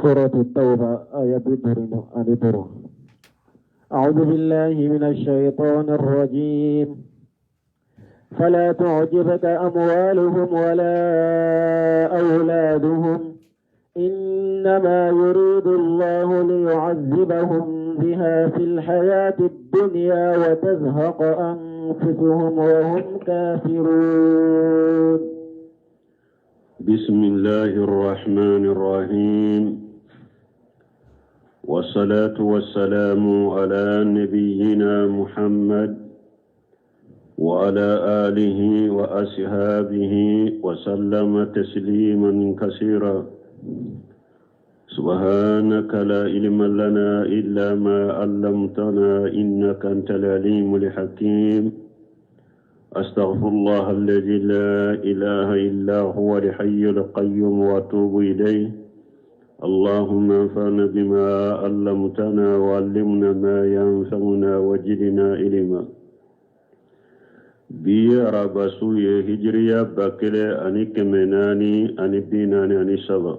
سورة التوبة آية الدر. أعوذ بالله من الشيطان الرجيم. فلا تعجبك أموالهم ولا أولادهم إنما يريد الله ليعذبهم بها في الحياة الدنيا وتزهق أنفسهم وهم كافرون. بسم الله الرحمن الرحيم، والصلاة والسلام على نبينا محمد وعلى آله وأصحابه وسلم تسليما كثيرا. سبحانك لا علم لنا إلا ما علمتنا إنك أنت العليم الحكيم. أستغفر الله الذي لا إله إلا هو الحي القيوم وأتوب إليه. اللهم انفعنا بما علمتنا وعلمنا ما ينفعنا وزدنا علما. بي ربسوي هجريا بكله أني كمناني أني بيناني أني سبا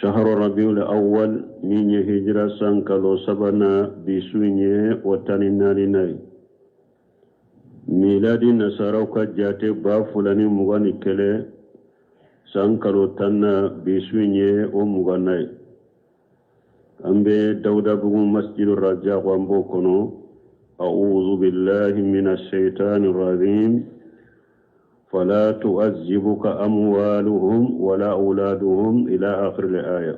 شهر ربيع الأول من هجرة سانكالو سبنا بسويني وتنيناني ناي ميلادي نصاروكا جاتي بافلاني مغاني كله سانكالو تنا بسويني ومغاني أمبي داودا بغو مسجد الرجاء وامبو كنو. أعوذ بالله من الشيطان الرجيم. فلا تعذبك أموالهم ولا أولادهم إلى آخر الآية.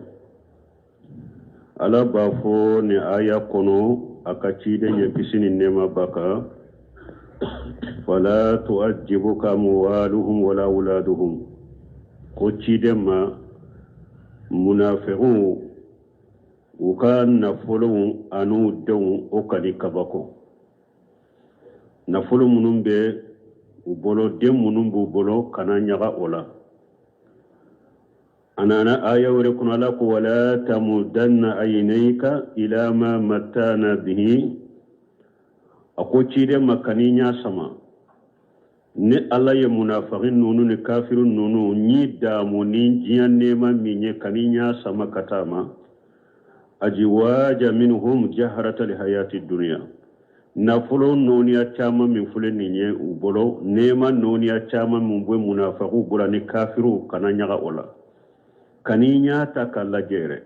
على بافون آية كنو أكتشيد يكسين النما بكا. فلا تعذبك أموالهم ولا أولادهم كتشيد ما منافقون وكان نفلون أنو دون أكالي كبكو. nafolo munun be u bolo den munun bu bolo kana nyaga ola anana aya wore kuna la ko wala tamudanna aynayka ila ma matana bihi ako chide makaninya sama ne alla ye munafiqin nunu ne kafirun nunu ni damu ni jiyanne ma minye kaninya sama katama ajiwaja minhum jahrata lihayati dunya. nafolo noniya chama min fule ninye ubolo nema noniya chama min bwe munafiqu bula ni kafiru kana nyaga ola kaninya takallajere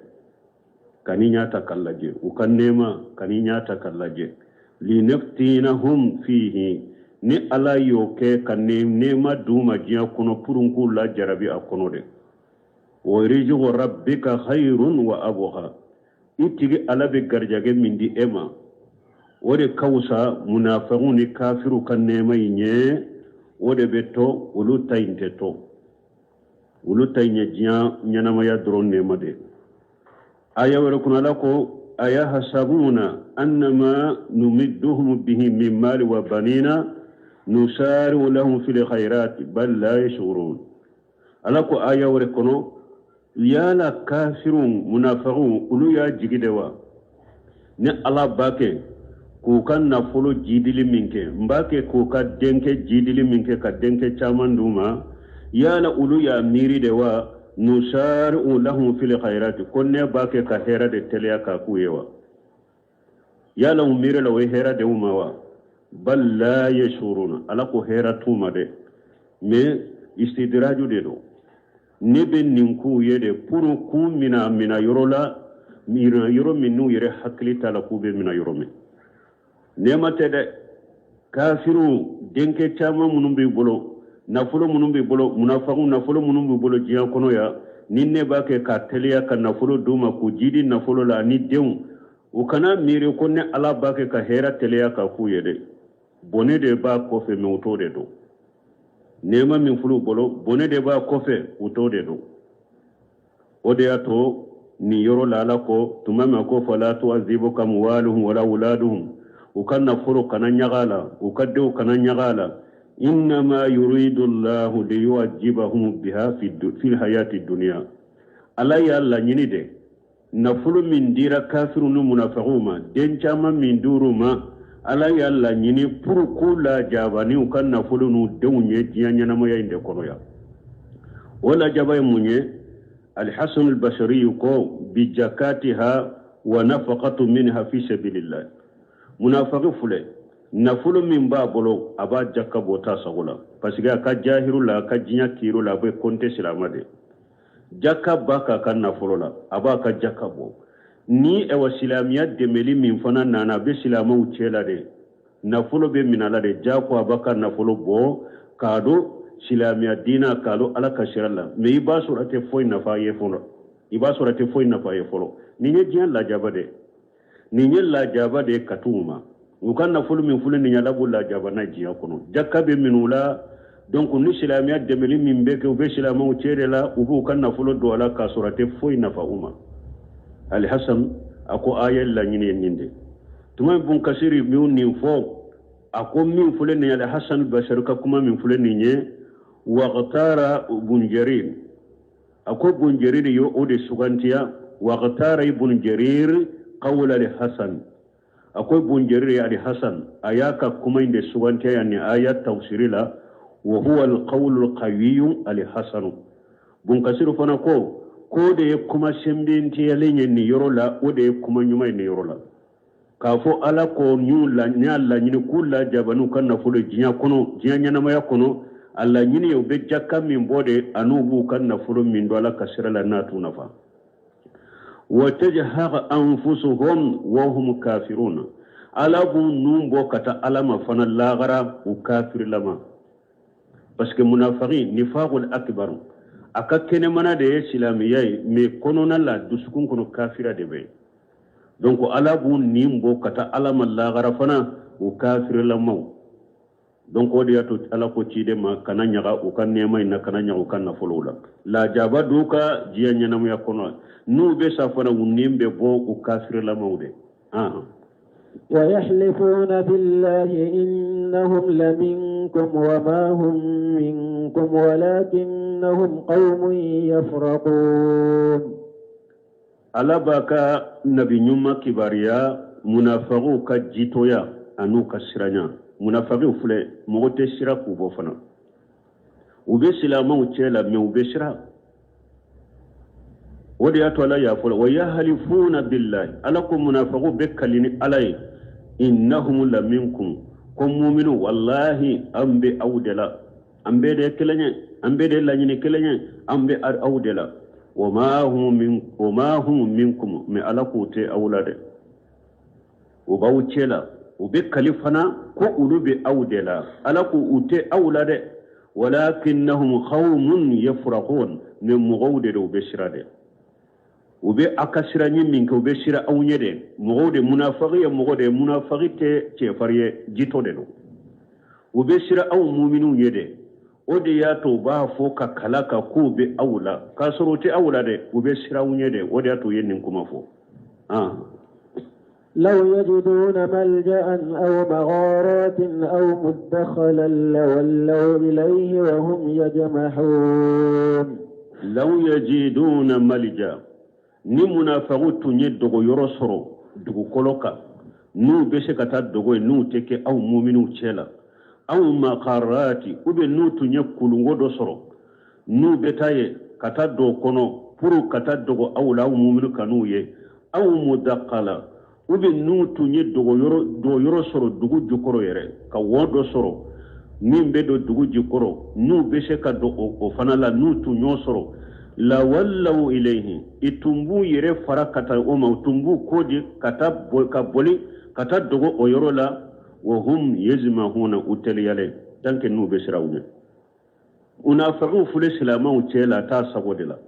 ukan nema kaninya takallaje linaftinahum fihi ni ala yoke kanne nema duma jiya kuno purunku la jarabi akono de wa rizqu rabbika khairun wa abqa itigi ala be garjage mindi ema wode kawsa munafiqun ni kafiru kan nema yinye wode beto ulu tayinye jiya nyana maya dron nema de aya wala kuna lako aya hasabuna annama numidduhum bihi min mali wa banina nusari'u lahum fil khairat bal la yashurun. alako aya wala kono yala kafirun munafiqun ulu ya jigidewa ne ala bake kukan nafolo jidili minke mbake kuka denke jidili minke ka denke chamanduma yana ulu ya miri dewa nusari'u lahum fil khairati konne bake ka hera de teleya ka kuyewa yana umire la we hera de umawa bal la yashuruna ala ko hera tuma de me istidraju de do nebe ninku yede puru ku mina yorola mira yoro minu yere hakli tala kube mina yoro me nema tede kafiru denke chama munumbe bolo nafolo munumbe bolo munafiqun nafolo munumbe bolo jiya kono ya ninne bake ka teleya ka nafolo duma ku jidi nafolo la ni deun ukana mire konne ala bake ka hera teleya ka ku yede bone de ba kofe me utode do nema min fulu bolo bone de ba kofe utode do ode ato ni yoro la ko tumama ko fala tu'azibuka amwaluhum wala auladuhum ukanna furu kana nyagala ukadde kana nyagala innama yuridu Allah liyu'ajjibahum biha fi hayati dunya ala yalla nyinide nafulu min dira kafirun munafiquma denchama min duruma ala yalla nyini puru kula jabani ukanna fulu nu deunye jiyanya na moya inde kono ya wala jabay munye الحسن البصري يقول بجكاتها ونفقة منها في سبيل الله منافق فلي نفل من بابلو أبا جكا بوتا سغلا فسيغا كجاهر لا كجنيا كيرو لا بي كونتي سلامة جكا باكا كان نفل لا أبا كجكا بو ni ewa silamiya demeli min fana nana be silamaw cela de nafolo be minala de jako abaka nafolo bo kado silamiya dina kalo ala kashirala me iba surate foy nafa ye fono iba surate foy nafa ye folo ni nye jian la jabade ni nye la jabade katuma ukan nafolo min fulu ni nyala bu la jabana jiya kono jakka be minula donc ni silamiya demeli min be ke be silamaw cela ubu kan nafolo do ala ka surate foy nafa uma الحسن أكو آية لا نيني تما بون كثير ميون نيفو أكو مين فلان على حسن بشر كما من فلان نيني واختار بن جرير أكو بن جرير يو أودي سوغانتيا واختار بن جرير قول الحسن أكو بن جرير على حسن آياك كما إن سوغانتيا يعني آية توسير لا وهو القول القوي الحسن بون كثير فنكو ko da ya kuma shembenti ya lenye ni yorola o da ya kuma nyuma ni yorola kafo ala ko nyula nyalla nyini kula jabanu kana fulo jinya kono jinya nyana maya kono alla nyini yo be jakka min bode anubu kana fulo min do ala kasirala natu nafa wa tajhaqa anfusuhum wa hum kafirun ala bu numbo kata alama fana lagara u kafir lama parce que munafiqin nifaqul akbar aka kene mana de islamiyai me konona la dusukun kono kafira de be donc ala bu nimbo kata ala malla garafana o kafir la maw donc odi yato ala ko cide ma kana nyaga o kan nema ina kana nyaga o kan na folula la jaba duka jiya nyana mu yakono nu be safana unimbe bo o kafir la mawde ويحلفون بالله إنهم لمنكم وما هم منكم ولكنهم قوم يفرقون على باكا نبي نيوما كباريا منافقو كجيتويا أنو كسرانيا منافقو فلي موتي سيراكو بوفنا وبسلامة وتشيلا من وبسرا ودي أتولا يا فلا ويحلفون بالله ألكم منافقو بكاليني علي إنهم لمنكم كم مؤمنون والله أمبي أودلا أمبي دي كلاني أمبي دي لاني كلاني أمبي أودلا وما هم منكم من ألكو تي أولاد وباو تشيلا وبكاليفنا كو أولوبي أودلا ألكو تي أولاد ولكنهم قوم يفرقون من مغودر وبشراد ube akasiranye minke ube sira awnyede mogode munafaqi ya mogode munafaqi te chefariye jitode do ube sira aw mu'minu yede ode ya to ba fo ka kalaka ko be awla kasorote awla de ube sira awnyede ode ya to yennin kuma fo لو يجدون ملجأ أو مغارات أو مدخلا لولوا إليه وهم يجمحون لو يجدون ملجأ ni munafiqu tunye dogo yoro soro dugu koloka nu bese kata dogo nu teke au mu'minu chela au maqarati ube nu tunye kulungo do soro nu betaye kata do kono puru kata dogo au la mu'minu kanu ye au mudaqala ube nu tunye dogo yoro soro dugu jukoro yere ka wodo soro nimbe do dugu jukoro nu bese ka do o fanala nu tunyo soro la wallau ilayhi itumbu yere farakata oma tumbu kodi kata ka boli kata dogo oyorola wa hum yazmahuna utaliyale tanke nu besrawne unafiqu fule silama uchela ta sagodela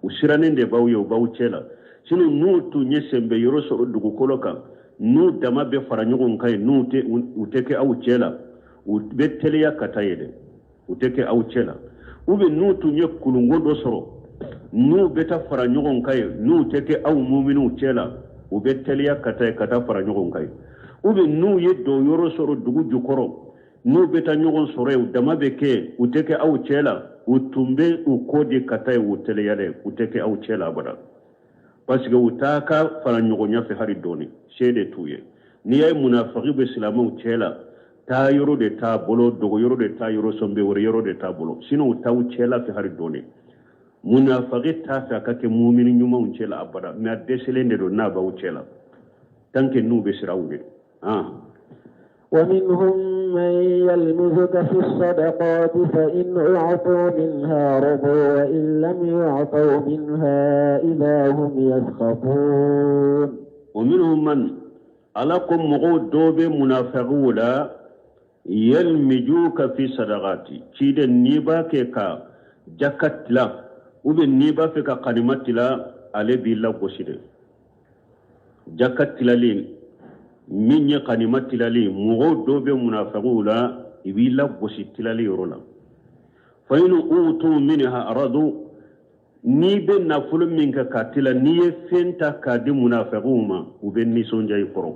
usiranende bawyo bawchela sinu nu tu nyesembe yoro so dugo koloka nu dama be faranyogon kai nu te uteke auchela ubeteliya katayede uteke auchela ube nu tu nye kulungo do soro nu beta fara nyogon kay nu teke aw mu'minu chela ube teliya kata fara nyogon kay ube nu yeddo yoro soro dugu jukoro nu beta nyogon soro e dama beke uteke aw chela utumbe ukodi kata uteliya de uteke aw chela bada parce que utaka fara nyogon nya fe hari doni shede tuye ni ay munafiqi be islamu chela ta yoro de ta bolo dogo yoro de ta yoro sombe wore yoro de ta bolo sino ta uchela fi hari doni munafaqi tafa kake mu'minin nyuma uncela abada me adeselende do na ba uncela tanke nube sirawde ومنهم من يلمزك في الصدقات فإن أعطوا منها رضوا وإن لم يعطوا منها إذا هم يسخطون ومنهم من ألاكم مغود دوب منافقولا يلمجوك في صدقات كيد النيبا كيكا جكت لا وبن نيبا فيكا قنمت لا علي بالله وشيد جكت لين min ye kanima tilali mogo do be munafiqu la ibi la gosi tilali yorola fa in utu minha aradu ni be nafulu min ka katila ni ye fenta ka di munafiqu ma ube ni sonja ikoro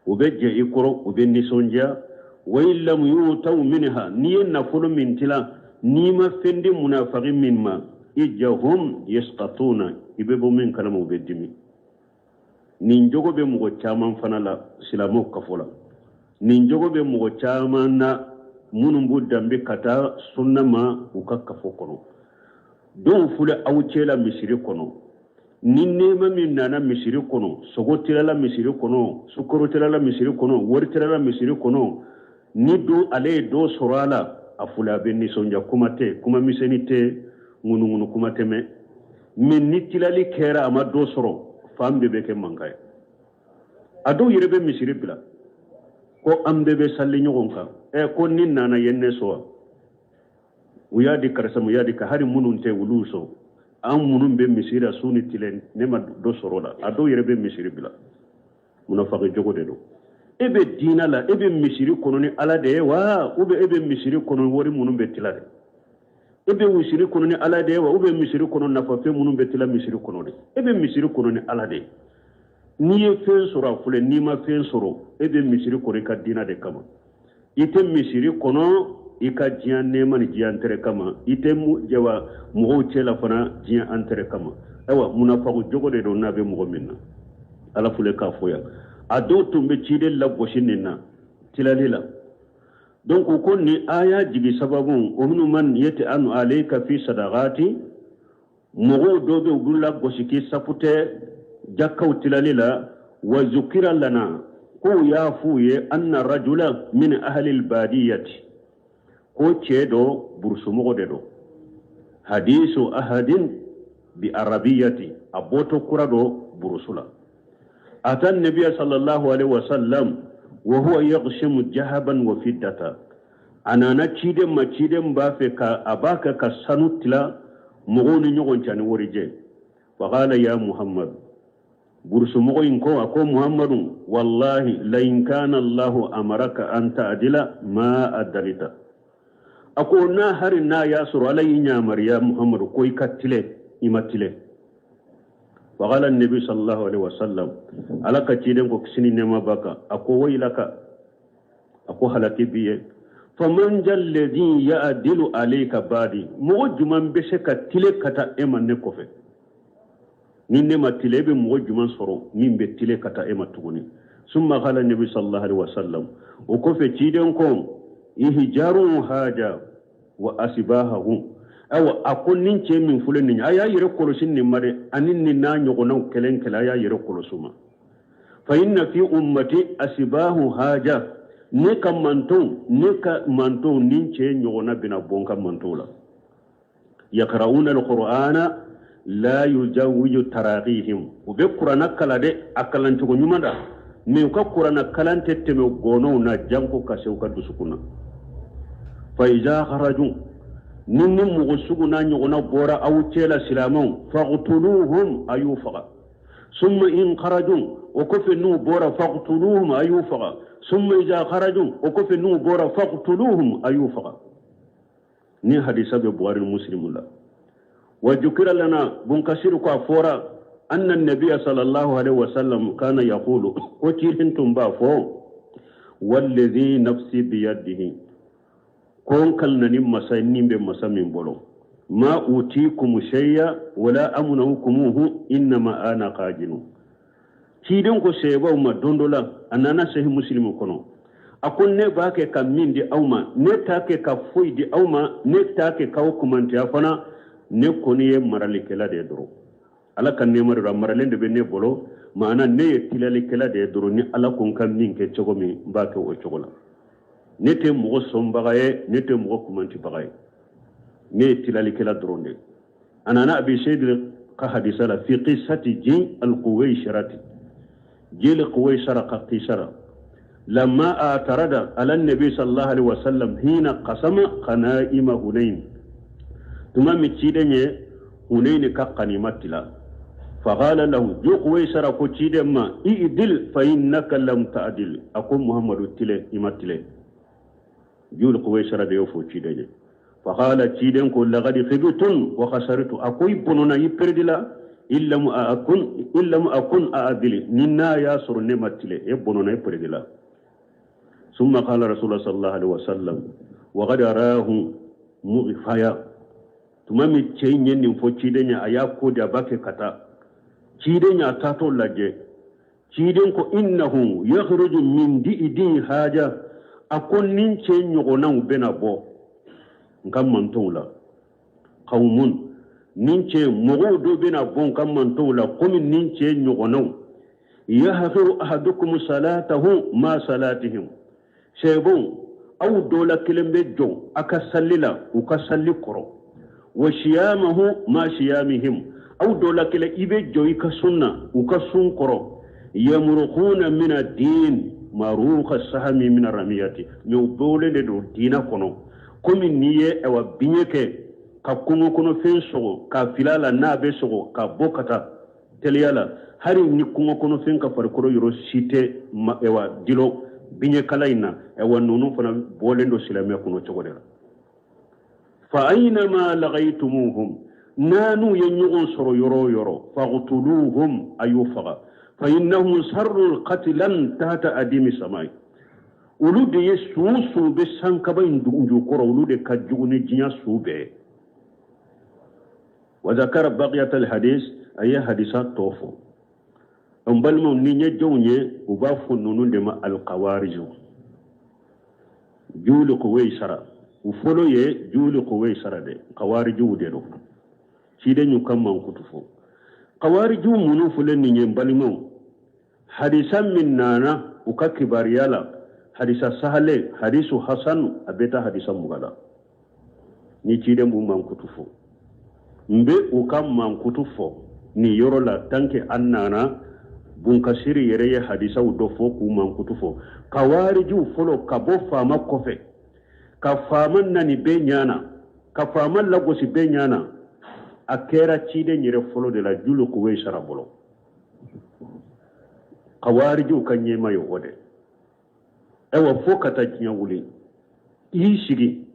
ube je ikoro ube ni sonja wa illam yutu minha ni ye nafulu min tila ni ma fendi munafiqi min ma ijahum yasqatuna ibe bo min kalama ube dimi nin jogo be mugo chaman fana la silamo kafola nin jogo be mugo chaman na munum bu dambe kata sunna ma uka kafo kono don fule awchela misiri kono nin nema min nana misiri kono sogo tirala misiri kono sukoro tirala misiri kono wori tirala misiri kono ni do ale do sorala afula be ni sonja kumate kuma misenite ngunu kumate me min ni tilali kera ama do soro fambe be ke mangay ado yirebe misiri bila ko ambe be salli nyogon ka ko nin nana yenne so uyadi karsamu yadi ka hari munun te wuluso am munun be misira suni tilen nema do sorola ado yirebe misiri bila munafaqi jogo de do ebe dina la ebe misiri kono ni ala de wa ube ebe misiri kono wori munun be tilade ebe misiri kono ni ala de wa ube misiri kono nafa fe munun be tila misiri kono de ebe misiri kono ni ala de ni ye fen soro fule ni ma fen soro ebe misiri kono ka dina de kama ite misiri kono ika jiyan nema ni jiyan tere kama ite mu jawa mugo chela fana jiyan antere kama ewa munafaqu jogo de do nabe mugo minna ala fule ka foya ado tumbe chide la goshinina tilalila donc ko ni aya jibi sababun umnu man yati anu alayka fi sadaqati mugo dobe ugulla goshiki sapute jakkaw tilalila wa zukira lana ko yafuye anna rajula min ahli albadiyati ko cedo bursumo de do hadisu ahadin bi arabiyati aboto kurado bursula atan nabiy sallallahu alaihi wasallam wa huwa yaghshimu jahaban wa fiddata anana cide ma cide mbafe ka abaka ka sanutila mugoni nyogon chani worije wa qala ya muhammad bursumo inko ako muhammadun wallahi la in kana allah amaraka an ta'dila ma adalita ako na hari na yasuru alayhi nyamar ya muhammad ko ikatile imatile wa qala an-nabi sallallahu alaihi wasallam alaka ciden ko kisini nema baka ako waylaka ako halaki biye faman jalladhi ya'dilu alayka badi mujuman beshaka tile kata emanne kofe ninne matile be mujuman soro nimbe tile kata ematuguni summa qala an-nabi sallallahu alaihi wasallam o kofe ciden ko ihjaru haja wa asbahahu awa akon ninche min fulen ni aya yire kolosin ni mare anin ni na nyogo na kelen kala aya yire kolosuma fa inna fi ummati asbahu haja ne kam manton ninche nyogo na bina bonka mantola yaqrauna alqur'ana la yujawizu taraqihim ube qur'ana kala de akalan to nyumanda me ka qur'ana kalan tetteme gono na janko kasew ka dusukuna fa iza kharaju ninni mugusugu na nyogona bora aw tela silamon faqtuluhum ayufaqa summa in kharaju وكف النو بورا فاقتلوهم أيوفغا ثم إذا خرجوا وكف النو بورا فاقتلوهم أيوفغا ني حديث بواري المسلم الله وذكر لنا بنكسر كفورا أن النبي صلى الله عليه وسلم كان يقول وتيهنتم بافو والذي نفسي بيده كون كلنني مساينين بمسامين بولو ما أوتيكم شيئا ولا أمنعكموه إنما أنا قاجن kidin ko seba ma dondola anana sahi muslimu kono akon ne ba ke kam min di awma ne ta ke ka foi di awma ne ta ke ka hukumanti afana ne koni ye marali kela de doro ala kan ne mara maralen de be ne bolo maana ne ye tilali kela de doro ni ala kon kan min ke cogo min ba ke o cogo la ne te mogo sombaga ye ne te mogo kumanti baga ye ne ye tilali kela doro de anana abi sayyid ka hadisa la fi qissati jin al quwaysharati jil quwayshara ka qisara لما اعترض على النبي صلى الله عليه وسلم حين قسم غنائم هنين ثم متشيدني هنين كقنيمت لا فقال له جو قويسر كوتشيدما اعدل فانك لم تعدل اكون محمد تله يمتله جو قويسر ديو فوتشيدني فقال تشيدن كل لقد خبتم وخسرت اكوي بنونا يبردلا إلا ما أكون أعدل ننا ياسر نمتله يبنونا يبردلا ثم قال رسول الله صلى الله عليه وسلم وقد راه مغفايا ثم متشين ين فوتشيدنيا أياكو داباكي كتا تشيدنيا تاتو لاجي تشيدنكو إنه يخرج من دي حاجة أكون نينشين يغناو بنا بو نكام منتولا قوم نينشين مغودو بنا بو نكام منتولا قوم نينشين يغناو يحقر أحدكم صلاته ما صلاتهم سيبون أو دولا كلمة جو أكسللا وكسل كرو وشيامه ما شيامهم أو دولا كلمة إبه جو يكسونا وكسون كرو يمرقون من الدين مروق السهم من الرميات يوبولن دو دينا كنو كومي نيه أو بينيك كاكونو كنو فين سوغو كافلالا نابي سوغو كابوكتا تليالا هاري نيكونو كنو فين كفاركرو يرو سيتي أو ديلو binye kala ina ewa nunu fana bolendo silame kuno chogodela fa aina ma lagaitumuhum nanu yenyugon soro yoro faqtuluhum ayufaga fa innahum sarru qatlan tahta adimi samai ulude yesusu be sankaba indu koro ulude kajuguni jinya sube wa zakara baqiyat alhadith ay hadithat tofu umbalmo ninye jonye ubafu nunu de ma alqawarij julu quwaysara ufolo ye julu quwaysara de qawarij de do cide ñu kam man kutufo qawarij munu fulen ninye mbalmo hadisa min nana ukakibari yala hadisa sahale hadisu hasan abeta hadisa mugala ni cide mu man kutufo mbe ukam man kutufo ni yorola tanke annana bunkasiri yereye hadisa do fo ku man kutufo kawariju folo kabo fama kofe ka fama nani be nyana ka fama lagosi be nyana akera chide nyire folo de la julu ku we sharabolo kawariju kanye mayo wode ewa fo kata nya wuli ishigi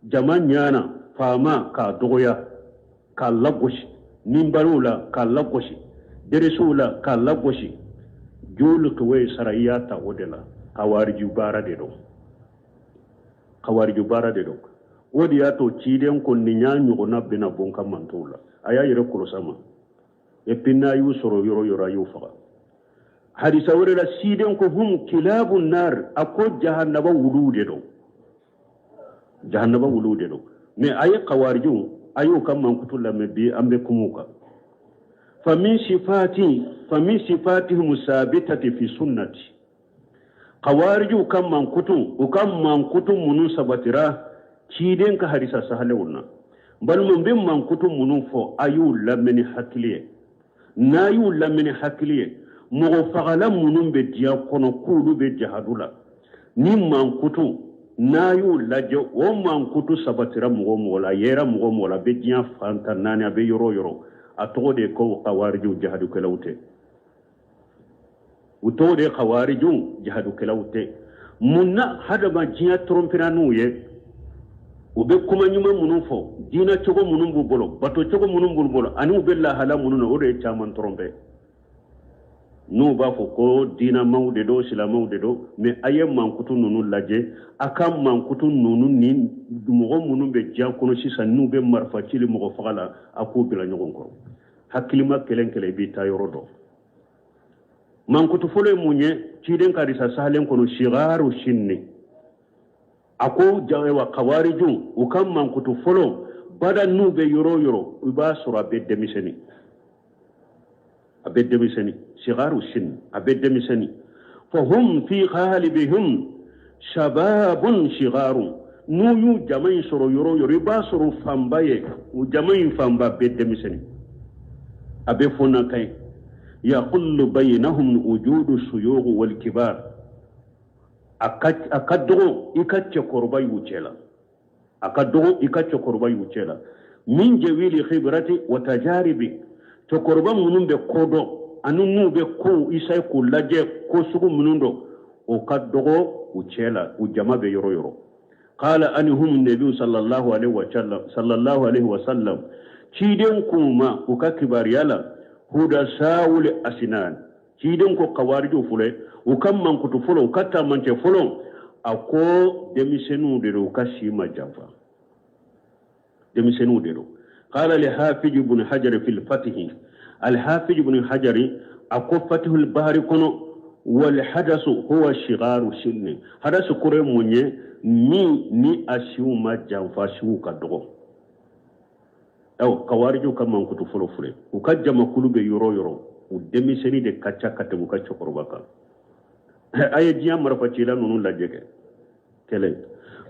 jama nyana fama ka dogoya ka lagosi nimbarula ka lagosi deresula ka lagoshi julu kuwe sarayata odela kawariju bara de do wodi yato chiden ko ninyanyu ona bena bonka mantula aya yere kurosama e pinna yu soro yoro ayu faga hadisa wore la siden ko hum kilabun nar ako jahannaba wulude do me ay kawariju ayu kam man kutulla me bi ambe kumuka فمن صفاتهم ثابتة في سنة قوارج كم من كتم وكم من كتم منو سبترا كيدين كهرسا سهلونا بل من كتم منو فو أيو لمن حكليه نايو لمن حكليه مغفغلا منو بديا كونو كولو بجهدولا نم من كتم نايو لجو ومن كتم سبترا مغمولا يرا مغمولا بديا فانتنانيا بيرو atode ko qawariju jahadu kelawte utode qawariju jahadu kelawte munna hadama jiya trompira nuye ube kuma nyuma munufo dina chogo munumbu bolo bato chogo munumbu bolo ani ubella hala mununa ode chaman trompe no ba fo ko dina mawde do sila mawde do me ayem mankutu nunu laje akam mankutu nunu ni mo munumbe jankono sisa nube marfa cili mo fagala aku bila nyogon ko hakilima kelenkele bi tayorodo mankutu folo munye ciden karisa sahlen kono shigaru shinni ako jawe wa qawariju ukam mankutu folo bada nube yoro yoro iba sura bedde miseni abedde miseni sigaru sin abedde miseni fahum fi ghalibihim shababun sigaru nuyu jamai soro yoro yoro iba soro fambaye u jamai famba bedde miseni abe fona kay yaqullu bainahum wujudu suyugh wal kibar akaddo ikacce korbay wucela akaddo ikacce korbay wucela min jawili khibrati wa tajaribi to korban munun be kodo anunu be ko isay ko laje ko sugu munundo o kaddo wucela u jama be yoro yoro qala anhum nabi sallallahu alaihi wa sallam ciden kuma ko ka kibariyala huda sawul asinan ciden ko kawarjo fule o kam man ko to fulo katta man te fulo ako demisenu de ro kashima jafa demisenu de ro qala li hafiz ibn hajar fil fath al hafiz ibn hajar ako fath al bahr kono wal hadath huwa shigaru shinni hadath kure munye ni ashuma jafa shuka dogo aw kawarjo kam man ko to fulo fule o kajjama kulube yoro yoro o demiseni de kacca katte bu kacco korbaka ay diya marfati la nunu la jege kele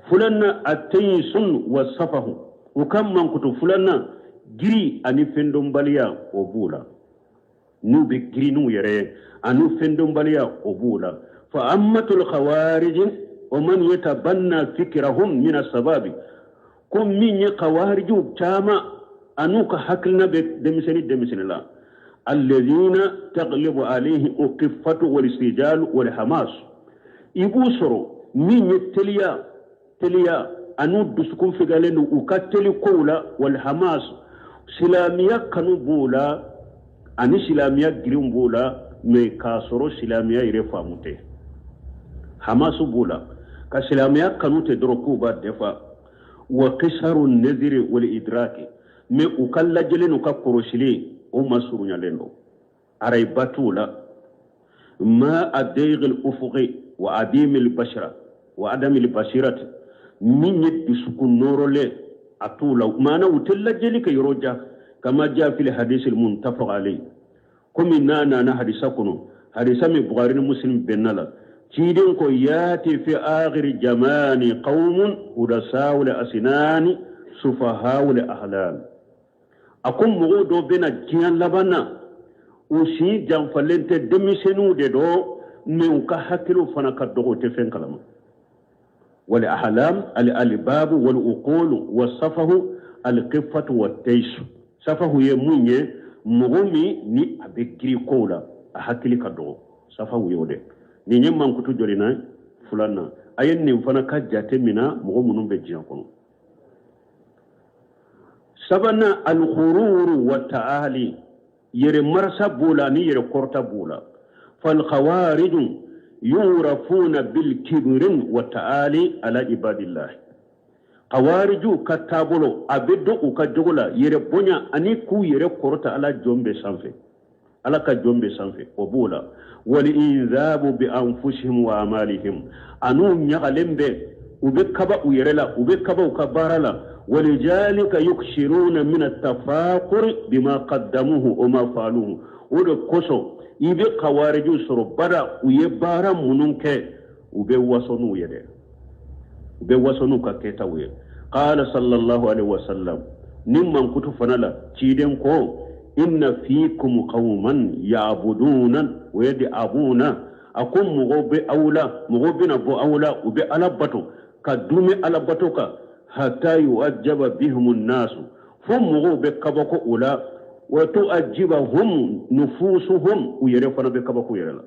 fulanna ataysun wasafahu ukam man kutu fulanna giri ani fendom baliya o bula nu be giri nu yere anu fendom baliya o bula fa ammatul khawarij wa man yatabanna fikrahum min as-sabab kum min khawarij tama anu ka haklna be demiseni la الذين تغلب عليه القفة والاستجال والحماس يبوسروا من تليا أنو دسكون في قالين وكتلي كولا والحماس سلامية كانوا بولا أني سلامية جريم بولا ميكاسرو سلامية يرفع مته حماس بولا كسلامية كانوا تدركوا بعد دفع وقصر النذر والإدراك مي وكلا جلين وكاكروشلي ومسرون لندو أري باتولا ما أديغ الأفق وعديم البشرة وعدم البشرة من يدسكن نور لي أطولا ما أنا وتلا جلك يرجع كما جاء في الحديث المنتفق عليه كم إننا حديثكم حديث من بغير مسلم بنلا تيدين كو ياتي في آخر جمان قوم ودساو لأسنان سفهاء لأهلان akum mogo do bena jiyan labana usi jamfalente demisenu de do men ka hakilu fana ka dogo te fen kalama wal ahlam al albab wal uqul was safahu al qifatu wat taysh safahu ye munye mogomi ni abekiri kola a hakili ka dogo safahu yode ni nyamman kutu jorina fulana ayen ni fana ka jate mina mogo munun be jiyan kono sabana al-khurur wa ta'ali yere marsa bula ni yere korta bula fal khawarij yurafuna bil kibrin wa ta'ali ala ibadillah khawariju katabulo abedo ukajogola yere bonya ani ku yere korta ala jombe sanfe ala ka jombe sanfe o bula wal inzabu bi anfusihim wa amalihim anu nyagalembe ube kaba uyerela ube kaba ukabarala ولذلك يكشرون من التفاقر بما قدموه وما فعلوه ودو كوسو يبي خوارجو سرو بدا ويبارا منونك وبواسونو يده وبواسونو كاكيتا وي قال صلى الله عليه وسلم نمن كتو فنالا تيدن كو إن فيكم قوما يعبدون ويدي أبونا أكم مغوبي أولا مغوبنا بو أولا وبي ألباتو كدومي ألباتو حتى يؤجب بهم الناس فمغو بكبكو أولا وتؤجبهم نفوسهم ويرفنا بكبكو يرلا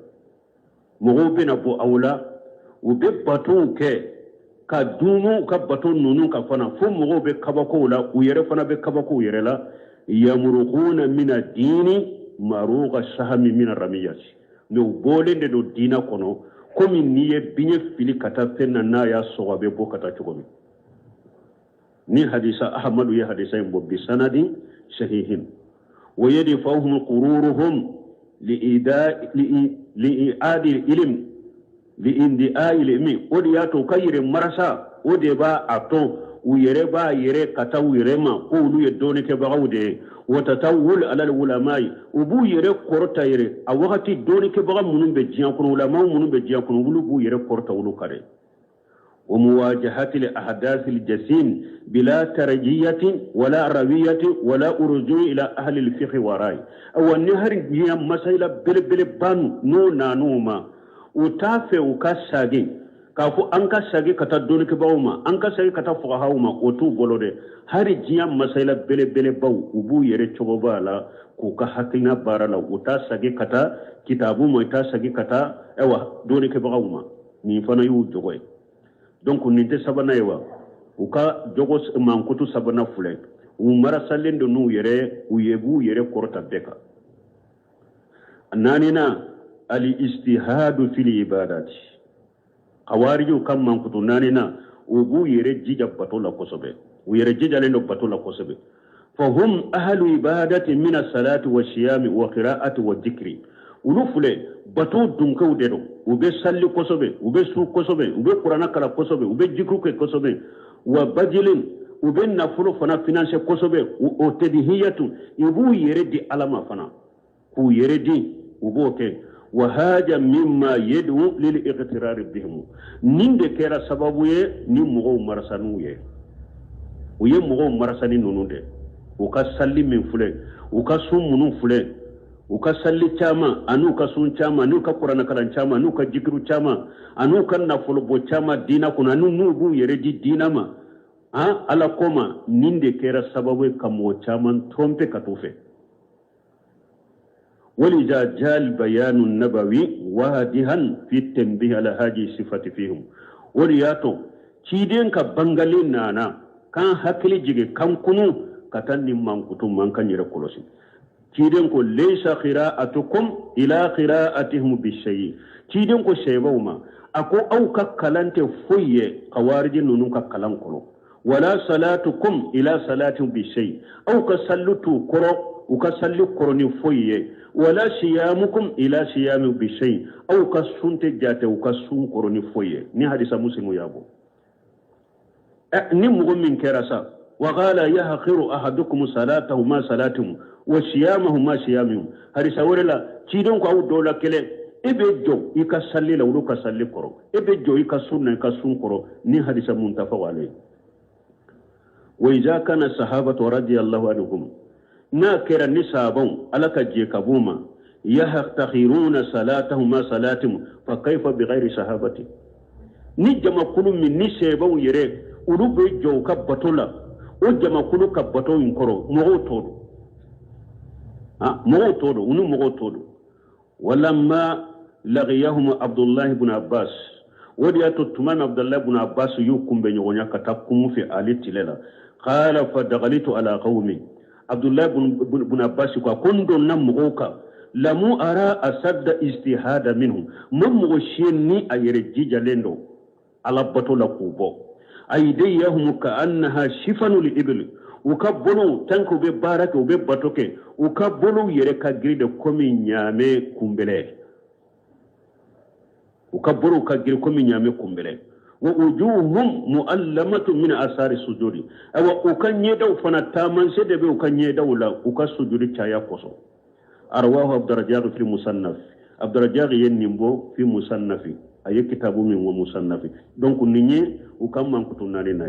مغو بنبو أولا وببطو كدومو كبطو نونو كفنا فمغو بكبكو أولا ويرفنا بكبكو يرلا يمرقون من الدين مروغ السهم من الرميات نو بولين دو دينا كونو كومي نيه بنيه فيلي كتافنا نايا صغابي بو كتاچوغمي ni hadisa ahmadu ya hadisa yin bobbi sanadi sahihin wa yadfa'uhum qururuhum li'adi ilm li'indi ilmi odi ya to kayire marasa odi ba ato ويربا يري كتاو يرما قولوا يدوني كبغودي وتتول على العلماء وبو يري كورتا يري اوقات دوني كبغا منون بجيان كون علماء منون بجيان كون بو يري كورتا ولو كاري ومواجهة الأحداث الجسيم بلا ترجية ولا روية ولا رجوع إلى أهل الفقه وراي أو النهر هي مسألة بل بان نونا نوما وتافي وكاساجي كافو أنكا ساجي كتا دونك باوما أنكا ساجي كتا فقهاوما وتو بولودي هاري جيام مسألة بل باو وبو يري تشوبالا كوكا حكينا بارالا وتا ساجي كتا كتابو مويتا ساجي كتا ايوا دونك باوما نيفانا يو جوغوي donc ninte sabana yewa uka jogos mankutu sabana fule umara salendo nu yere uyebu yere korta beka nanina ali istihadu fil ibadati qawariju kam mankutu nanina ubu yere jija batola kosobe uyere jija lendo batola kosobe fahum ahlu ibadati min as-salati wash-shiyami wa qira'ati wa dhikri ulufule bato dunkaw dedo ube salli kosobe ube su kosobe ube qur'ana kala kosobe ube jikru ke kosobe wa badilin ube nafulu fana finance kosobe o tedhiyatu ibu yeredi alama fana ku yeredi uboke wa haja mimma yad'u lil iqtirar bihim ninde kera sababu ye ni mugo marasanu ye uye mugo marasani nununde uka salli min fule uka sumunu fule uka salli chama anu ka sun chama anu ka qur'ana kalan chama anu ka jikru chama anu kan nafulu bo chama dina kuna anu nubu yere di dina ma ha ala koma ninde kera sababu kamo chama trompe katufe ولذا جاء البيان النبوي واضحا في التنبيه على هذه الصفات فيهم ولياتو تشيدين كبنغالين نانا كان حكلي جيجي كان كنو كتن مانكوتو مانكان يركولوسي تشيدين كو ليس قراءتكم الى قراءتهم بالشيء تشيدين كو شيبوما اكو او ككلانت فويه قوارج نونو ككلان كلو ولا صلاتكم الى صلاتهم بالشيء او كسلتو كرو وكسلو كروني فويه ولا صيامكم الى صيام بالشيء او كسنت جاته وكسون كروني فويه ني حديث مسلم يابو ني مؤمن كراسا وقال يحقر احدكم صلاته ما صلاتهم وصيامه ما صيامهم حديث ورلا تشيدون كو دولا كله ebe jo ika salli la uruka salli koro ebe jo ika sunna ika sun koro ni hadisa muntafa wale wa idha kana sahabatu radiyallahu anhum na kera ni sabon alaka je kabuma yahtakhiruna salatahum ma salatihim fa kayfa bighairi sahabati ni jama kulu min ni sebon yere urube jo ka batola o jama kulu ka bato in koro mo todo unu mo todo walamma لغيهم عبد الله بن عباس ودياتو تمام عبد الله بن عباس يوكم بنيونيا كتاكم في آلة ليلة قال فدغلت على قومي عبد الله بن عباس كوندو نمغوكا لمو أرى أسد استهاد منهم ممغشيني أيرجي جلندو على بطولة كوبو أيديهم كأنها شفن لإبل وكبلو تنكو ببارك وببطوك وكبلو يركا جريد كومي نيامي كومبلي وكبروا كجر كم يامي كمبره ووجوههم مؤلمة من آثار السجود أو وكان يدو فنتامن سيدبي وكان يدو لا وكسجود تايا كوسو أرواه عبد الرزاق في المصنف عبد الرزاق ينيمبو في مصنف أي كتاب من ومصنف دونك نيني وكان من كتبنا لنا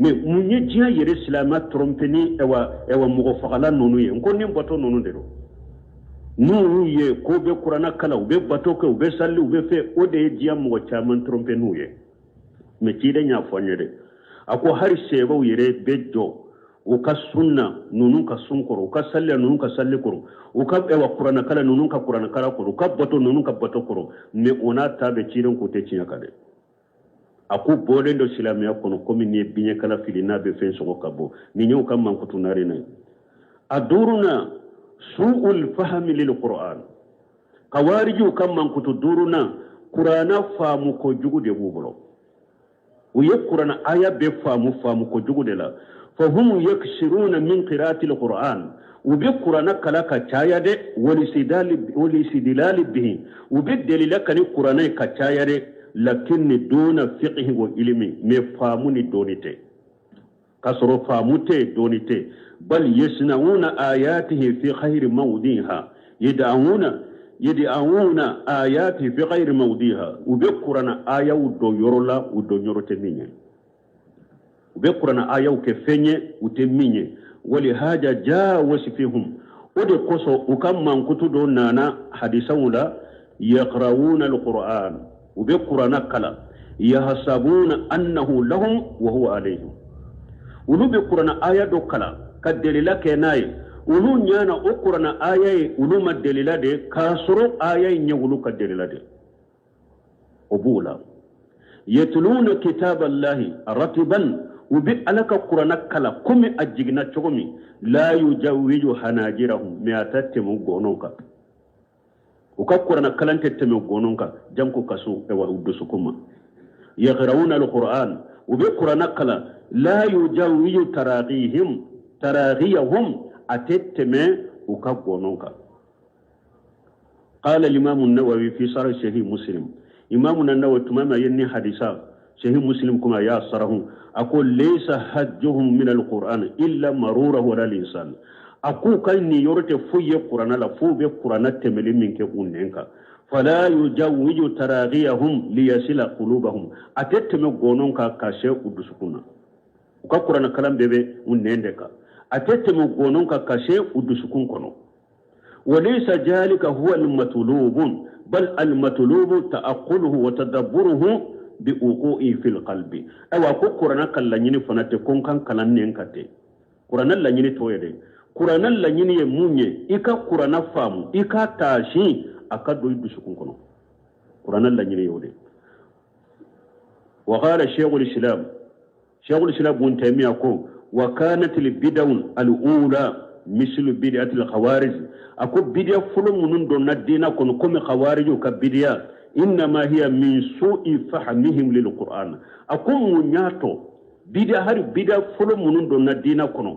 mais munye dia yere islama trompeni ewa mugo fagala nonu ye ngoni mbato nonu dero nu ye ko be qur'ana kala be bato ko be salli be fe o de dia mugo chaman trompe nu ye me ci de nya fonyede ako har sebo yere bejo o ka sunna nunu ka sunkoro ka salli nunu ka salli koro o ka ewa qur'ana kala nunu ka qur'ana kala koro ka bato nunu ka bato koro me ona tabe ci den ko te ci yakade aku bolen do silamiya kono komi ni binya kala filina be fen so kabo ni nyu kam man kutunare nay aduruna su'ul fahmi lil qur'an qawariju kam man kutuduruna qur'ana famu ko jugude bubulo uye qur'ana aya be famu ko jugude la fahum yakshiruna min qira'ati al qur'an ubi qur'ana kala ka chayade wali sidilali bihi ubi dalila kan qur'ana ka chayade lakin duna fiqh wa ilmi me famuni donite kasoro famute donite bal yasnauna ayatihi fi khayri mawdiha yad'una ayatihi fi khayri mawdiha ubekurana ayaw do yorola udo nyorote minye ubekurana ayaw ke fenye ute minye wali haja jawas fihum ode koso ukamman kutudo nana hadisawula yaqrauna alquran ubekurana kala yahsabuna annahu lahum wa huwa alayhim ulu bekurana aya do kala kadelila kenai ulu nyana ukurana aya ulu madelila de kasuru aya nyugulu kadelila de obula yatluna kitaballahi ratiban ubi alaka qur'ana kala kumi ajigna chogomi la yujawiju hanajirahum miatattemu gononka uka qur'ana kalante temu gononka janku kasu ewa udusukuma yaqrauna alquran ubi qur'ana kala la yujawiju taraghiyahum atetteme uka gononka قال الإمام النووي في شرح صحيح مسلم إمامنا النووي تماما يني حديثا صحيح مسلم كما ياسره أقول ليس حجهم من القرآن إلا مرورة ولا الإنسان أقول كأني يرتي فوي القرآن لا فوي القرآن تملي منك أنك فلا يجوج تراغيهم ليصل قلوبهم أتتم غونونك كاشي ودسكونا وكقرآن كلام بيبي أنك أتتم غونونك كاشي ودسكون كنو وليس ذلك هو المطلوب بل المطلوب تأقله وتدبره بوقوع في القلب أو أكو قرآن كاللانيني فناتي كونكان كالانين كاتي قرآن اللانيني تويري قرآن اللانيني يموني إكا قرآن فامو إكا تاشي أكادو يدسكون كنو قرآن اللانيني يولي وقال شيخ الإسلام بن تيمية وكانت البدع الأولى مثل بدعة الخوارج أكو بدعة فلو منون دون الدين كون كم خوارج كبدعة إنما هي من سوء فهمهم للقرآن أكو منياتو بدعة هر بدعة فلو منون دون الدين كون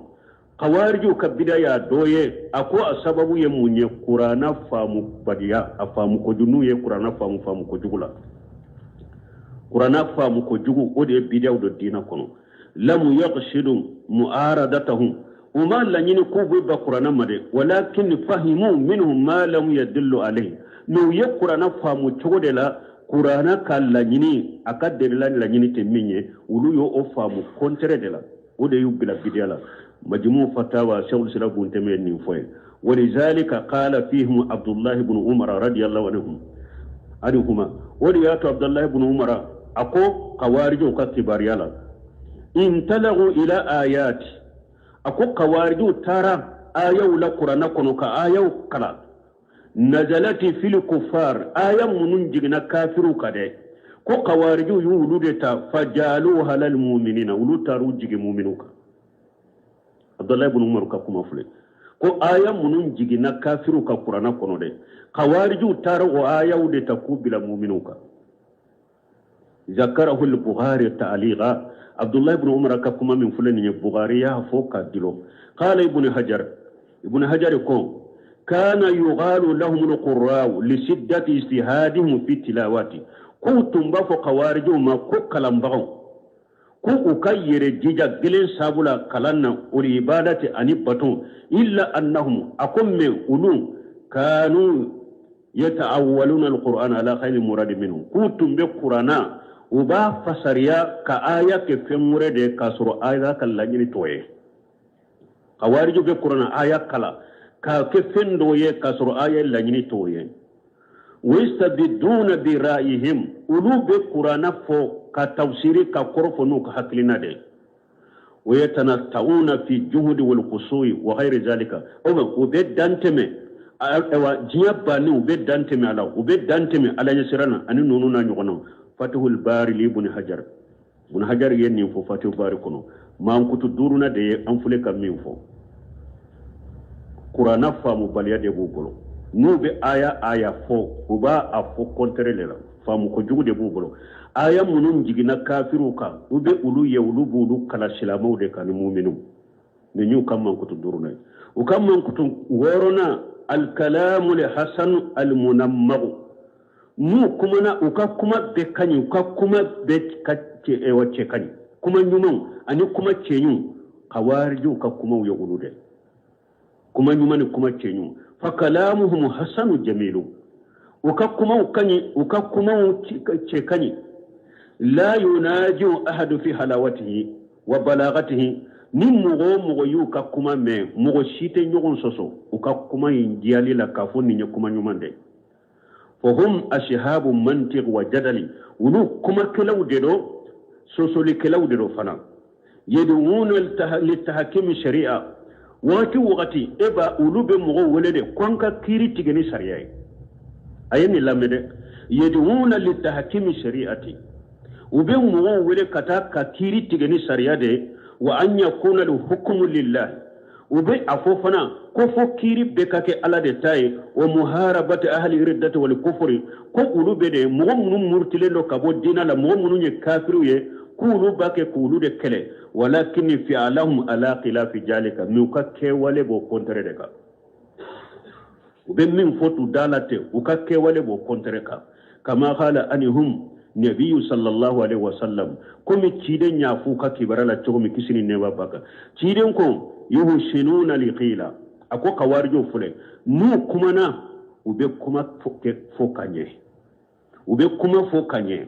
خوارج كبدعة يا دوية أكو أسباب يموني قرآن فامو بديا أفامو كجنو قرآن فامو كجولا قرآن فامو كجو ودي بدعة دون الدين كون لم يقصد معارضتهم وما لنين كوبي بقرآن مدي ولكن فهموا منهم ما لم يدل عليه نو يقرآن فهموا تقول لا قرآن كاللنين أكاد لنين تميني ولو يو أفهموا كونتر دلا ودي يبلا بديلا مجموع فتاوى شيخ الإسلام بن تيمية نفوي ولذلك قال فيهم عبد الله بن عمر رضي الله عنهما ولياتو عبد الله بن عمر أكو قوارج وكتبار يلا انطلقوا إلى آيات أكو قوارجو ترى آيو لقرآن كنوك آيو كلا نزلت في الكفار آية مننجنا كافرو كده كو قوارجو يولودتا فجالوها للمؤمنين ولوتا روجي مؤمنوك عبد الله بن عمر كما فلي كو آية مننجنا كافرو كقرآن كنو ده قوارجو ترى آية ودتا كوبلا مؤمنوك ذكره البخاري تعليقا عبد الله بن عمر كما من فلان البخاري فوق دلو قال ابن حجر يقول كان يغال لهم القراء لشدة اجتهادهم في التلاوات كنتم بفو قوارج ما كلام بغو كو كير جيجا جلين سابولا كلنا والعبادة أنبتون إلا أنهم أقم من أولون كانوا يتأولون القرآن على خير مراد منهم كنتم بقرآن uba fasariya ka aya ke femure de kasoro aya kala nyini toye kawariju be qur'ana aya kala ka ke fendo ye kasoro aya la nyini toye wistabiduna bi ra'ihim ulu be qur'ana fo ka tafsiri ka korfo nu ka haklina de ويتنطعون في الجهد والقصوي وغير ذلك او وبدانتمه اوا جياباني وبدانتمه على وبدانتمه على يسرنا ان نوننا نيغونو فتح الباري لابن حجر يني فو فتح الباري كنو ما انكتو دورنا دي انفلي كمين فو قرآن فامو باليا دي بوغلو نو بي آية فو وبا أفو كونتري للا فامو كجوغ دي بوغلو آية منون جينا كافرو كا وبي أولو يولو بولو كلا سلامو دي كان مؤمنو نيو كم انكتو دورنا وكم انكتو ورنا الكلام لحسن المنمغ nu kuma na uka kuma be kanyi uka kuma be kace wace kanyi kuma nyuman ani kuma cenyu kawarju ka kuma yaqulude kuma nyumani kuma cenyu fa kalamuhum hasanu jamilu وككما تشكني لا يناجي أحد في حلاوته وبلاغته نمغو مغيو ككما مي مغشيت نيغون سوسو وككما ينجيالي لكافون نيكما نيوماندي فهم أشهاب منطق وجدل ونو كما كلاو ديرو سوسو لكلاو ديرو فنا يدعون للتحكيم الشريعة وقتي إبا أولوب مغو ولده كوانكا كيري تيغني سريعي ayeni lamede yeduna litahkimi shari'ati ube mu wele kata ka kiri tigeni sariyade wa an yakuna al-hukmu lillah ube afofana ko fo kiri bekake ala de tay wa muharabati ahli riddati wal kufri ko ulube de mo mun murtile lo kabo dina la mo mun nye kafiru ye kulu bake kulu de kele walakin fi alahum ala khilaf jalika nuka ke wale bo kontre de ka ube min fotu dalate ukake wale bo kontreka kama qala anhum nabiyyu sallallahu alaihi wasallam komi ciden ya fu ka kibarala chomi kisini ne babaka ciden ko yuhsinuna liqila ako kawarjo fule nu kuma na ube kuma fokanye ube kuma fokanye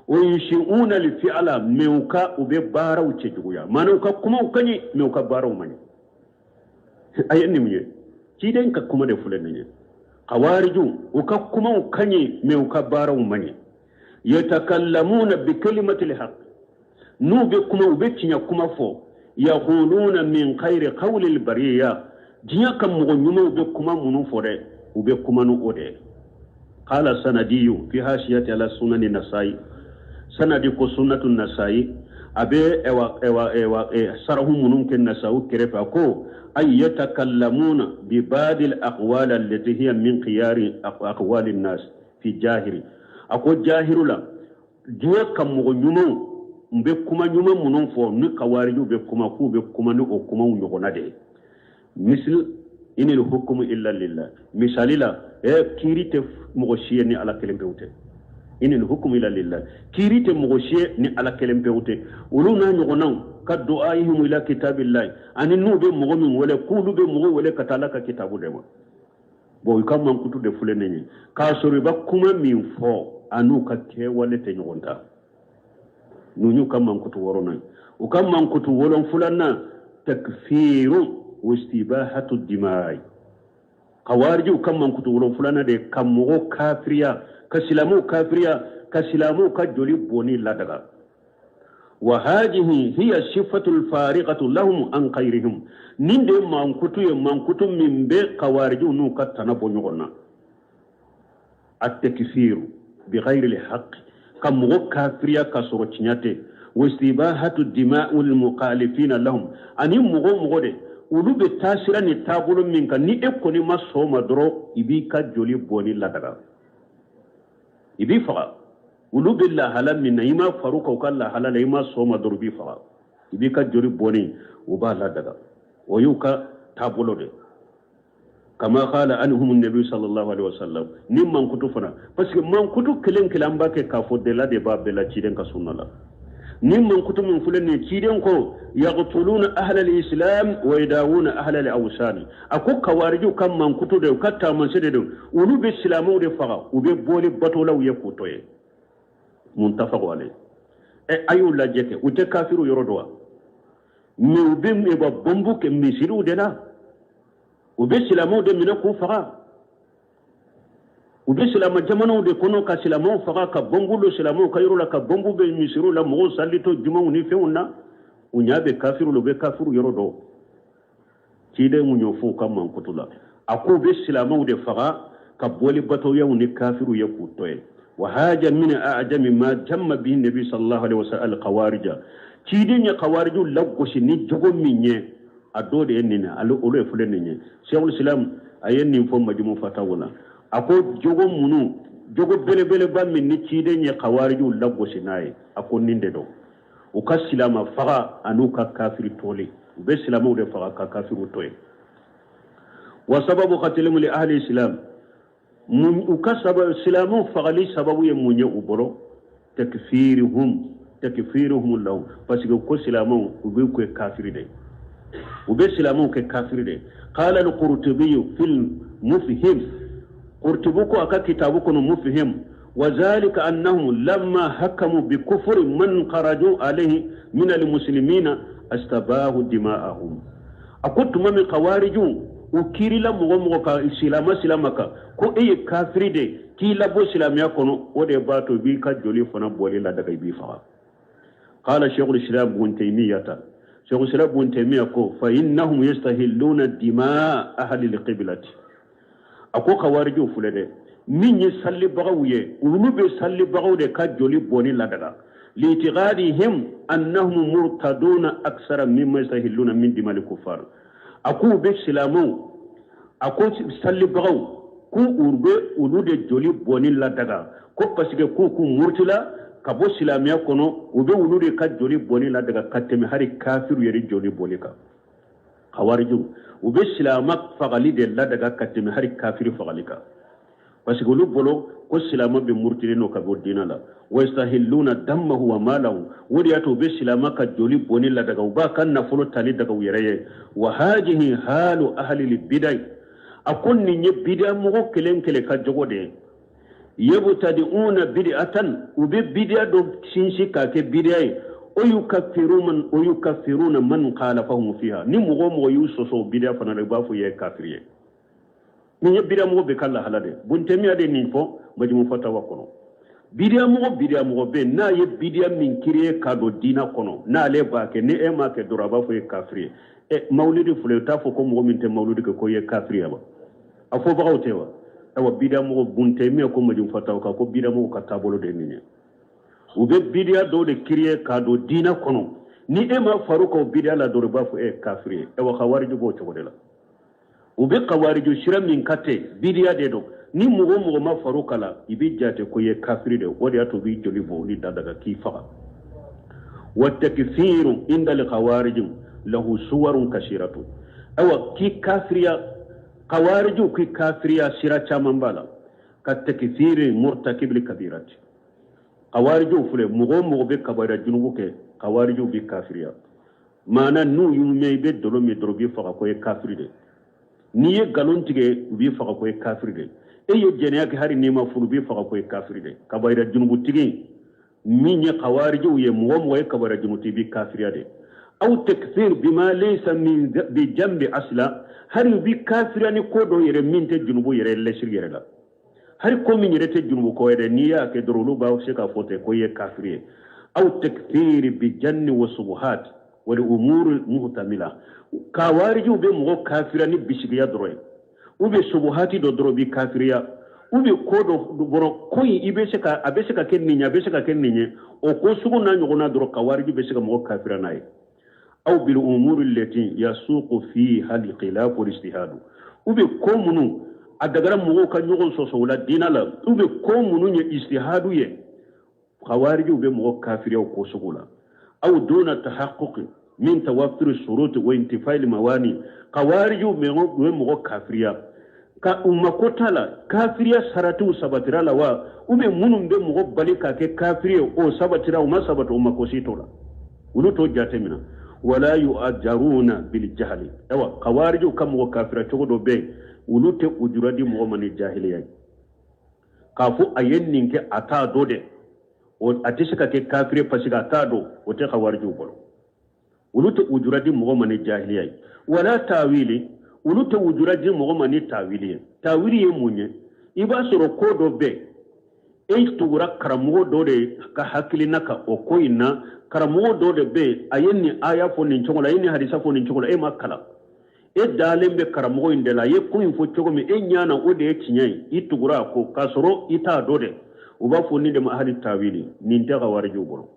o yushiuna lifi'ala meuka ube bara uche juya mana uka kuma ukanye meuka bara umanye ayenni munye ciden ka kuma da fulan ne qawariju uka kuma ukanye me uka bara umanye yatakallamuna bi kalimati alhaq nu be kuma ubecinya kuma fo yaquluna min khairi qawli albariya dinya kam mo nyuma ube kuma munu fore ube kuma no ode qala sanadiyu fi hashiyati ala sunani nasai sanadi ko sunnatu nasai abe ewa sarahu munun ken nasau kerefa ko أي يتكلمون ببعض الأقوال التي هي من خيار أقوال الناس في جاهر أقول جاهر لا جوا كم مغنيمو بكما نيوم منفو نكواريو بكما كو بكما نو كما ونغنادي مثل إن الحكم إلا لله مثال لا كيريت مغشيني على كلمة بيوته إن الحكم إلا لله كيريت مغشيني على كلمة بيوته ولونا نغناو كدعائهم إلى كتاب الله أن نوبي مغمين ولا كولو بي مغو ولا كتالك كتابو ديما بو يكام من كتو دي فلنيني كاسوري باكما من فو أنو كتي ولا تنغنتا نونيو كام من كتو ورونا وكام من كتو ولون فلنا تكفير واستباحة الدماء قوارجو كام من كتو ولون فلنا دي كام مغو كافريا كسلامو كجولي بوني لدغا وهذه هي الصفة الفارقة لهم عن غيرهم نيندي مانكوتو من بي قوارجو نو كتنا بونيغنا التكفير بغير الحق كم كافريا كسورتشنياتي واستباحة الدماء المخالفين لهم اني مغو دي ولو بتاسرا نتابول منك ني اكوني ما سوما درو يبي كجولي بوني لدغا يبي فقط ulu billah halal min ima faruka ukalla halal ima soma durbi fa ibika jori boni ubala daga oyuka tabulode kama qala anhum an-nabi sallallahu alaihi wasallam nimman kutufana parce que man kutu kelen kelan bake ka fodde la de babela ciden ka sunnala nimman kutu min fulani ciden ko yaqtuluna ahla al-islam wa yadawuna ahla al-awsan ako kawariju kam man kutu de katta man sede de ulu bi islamu de fa ube boli batola wiye kutoye muntafaq alayh ayu la jeke ute kafiru yorodwa mi ubim e ba bombu ke misiru de la ube silamo de mina ku faga ube silama jamano de kono ka silamo faga ka bombu lo silamo ka yoro la ka bombu be misiru la mo salito juma uni feuna unyabe kafiru lo be kafiru yorodo cide mu nyofu kam man kutula aku be silamo de faga ka boli bato ya uni kafiru yakutoye وهذا من أعجم ما جم به النبي صلى الله عليه وسلم القوارج كيدين قوارج لغوش ني جوغو مينيه ادود اننا على اولو فلنيه شيخ الاسلام اين فم مجموع فتاولا اكو جوغو منو جوغو بele bele ba min ni كيدين قوارج لغوش ناي اكو نينده دو وكسلام فغا انوكا كافر تولي بسلام ود فغا كافر توي وسبب قتلهم لاهل الاسلام من وكسب سلامو فغلي سببو يمونيه وبرو تكفيرهم الله parce que ko سلامو وبيكو كافر دي وبسلامو ككافر دي. قال القرطبي في المفهم قرطبوكو أكا كتابوكو مفهم وذلك أنهم لما حكموا بكفر من خرجوا عليه من المسلمين استباهوا دماءهم. أكنت من خوارجو وكيري لا مغمغا سلامك كو اي كافر دي كي لابو سلام يكونو ودي باتو بيكا جولي فنا بولي لا دغاي بيفا. قال شيخ الاسلام ابن تيميه شيخ الاسلام ابن تيميه كو فانهم يستهلون دماء اهل القبلة. أكو خوارجو فلده من يسلي بغوية ونوب يسلي بغوية كجولي بوني لدغا لإعتقادهم أنهم مرتدون أكثر مما يستهلون من دماء الكفار. أكو بسلامو أكو يسلي بغو كو أربي ونود جولي بوني لدغا كو بسيكي كو مرتلا كبو سلاميا كونو وبي ونود كجولي بوني لدغا كتمي هاري كافر يري جولي بوني كا خوارجو وبي سلامك فغالي دي لدغا كتمي هاري كافر فغالي كا parce que lu bolo ko silama be murtire no ka bodina la wa yastahilluna dammahu wa malahu wodi ato be silama ka joli boni la daga ba kan na fulo tali daga wireye wa hadhihi halu ahli al bidai akon ni nye bid'a mo kelen kele ka jogode yabtadi'una bid'atan ube bid'a do sinsi ka ke bid'a o yukaffiruna man khalafahum fiha ni mo yusoso bid'a fana ba fu ye kafiriye ni bid'a mo be kala halade buntemi ade ni fo majmu fatawa kono bid'a mo be na ye bid'a min kiriye kado dina kono na le ba ke ne e ma ke doraba fo ye kafiriye e maulidi fule ta fo ko mo min te maulidi ko ye kafiriya ba afo ba awtewa awa bid'a mo buntemi ko majmu fatawa ko bid'a mo ka tabolo de ni ube bid'a do de kiriye kado dina kono ni e ma faruko bid'a la doraba fo e kafiriye e wa khawariju bo to la ube kawariju shira min kate bidiya de do ni mugo ma faruka la ibi jate ko ye kafiri de wodi ato bi joli bo ni daga kifa wa takfiru inda al khawarij lahu suwarun kashiratu awa ki kafiriya kawariju ki kafiriya shira chamambala ka takfiri murtakib li kabirati kawariju fule mugo be kabara junubu ke kawariju bi kafiriya mana nu yume be dolo me drobi fa ko ye kafiri de ni ye galon tige bi faga ko kafir de e ye jeniya ke hari nima furu bi faga ko kafir de kabayra junubu tige min ye khawariju ye mo ye kabayra junubu bi kafir de aw takfir bima laysa min bi jambi asla hari bi kafir ni ko do yere min te junubu yere lesir yere la hari ko min yere te junubu ko yere niya ke dorulu ba se ka fote ko ye kafir aw takfir bi janni wa subuhat wa umur muhtamila kawariju be mo kafira ni bisigiya doroy ube subuhati do doro bi kafiriya ube kodo boro koyi ibese ka abese ka kenninya abese ka kenninya o ko sugu na nyogona doro kawariju be se ka mo kafira nay aw bil umuri allati yasuqu fiha al khilaf wal ijtihad ube ko munu adagara mo ka nyogon soso wala dinala ube ko munu ye ijtihadu ye kawariju be mo kafiriya ko sugula aw duna tahaqquq من توفر الشروط وانتفاء المواني قوارج مغو كافريا ka umakotala kafiriya saratu sabatira la wa ube munum be mugho balika ke kafiriya o sabatira o masabatu umakositola uluto jatemina wala yu'ajaruna bil jahli ewa qawariju kam mugho kafira chogodo be ulute ujuradi mugho mani jahiliya kafu ayenninke ata dode o atishika ke kafiriya pasika atado o te qawariju bolo uluto ujuradi mugho mani jahiliya wala tawili uluto ujuradi mugho mani tawili ye munye iba soro kodo be tugura karamugo dode ka hakili naka okoina karamugo dode be ayenni aya fo nin chogola yeni hadisa fo nin chogola makala dalembe karamugo indela ye ko info chogomi nyana ode tinyai itugura ko kasoro ita dode uba fo ni de ahli tawili nin daga warju bolo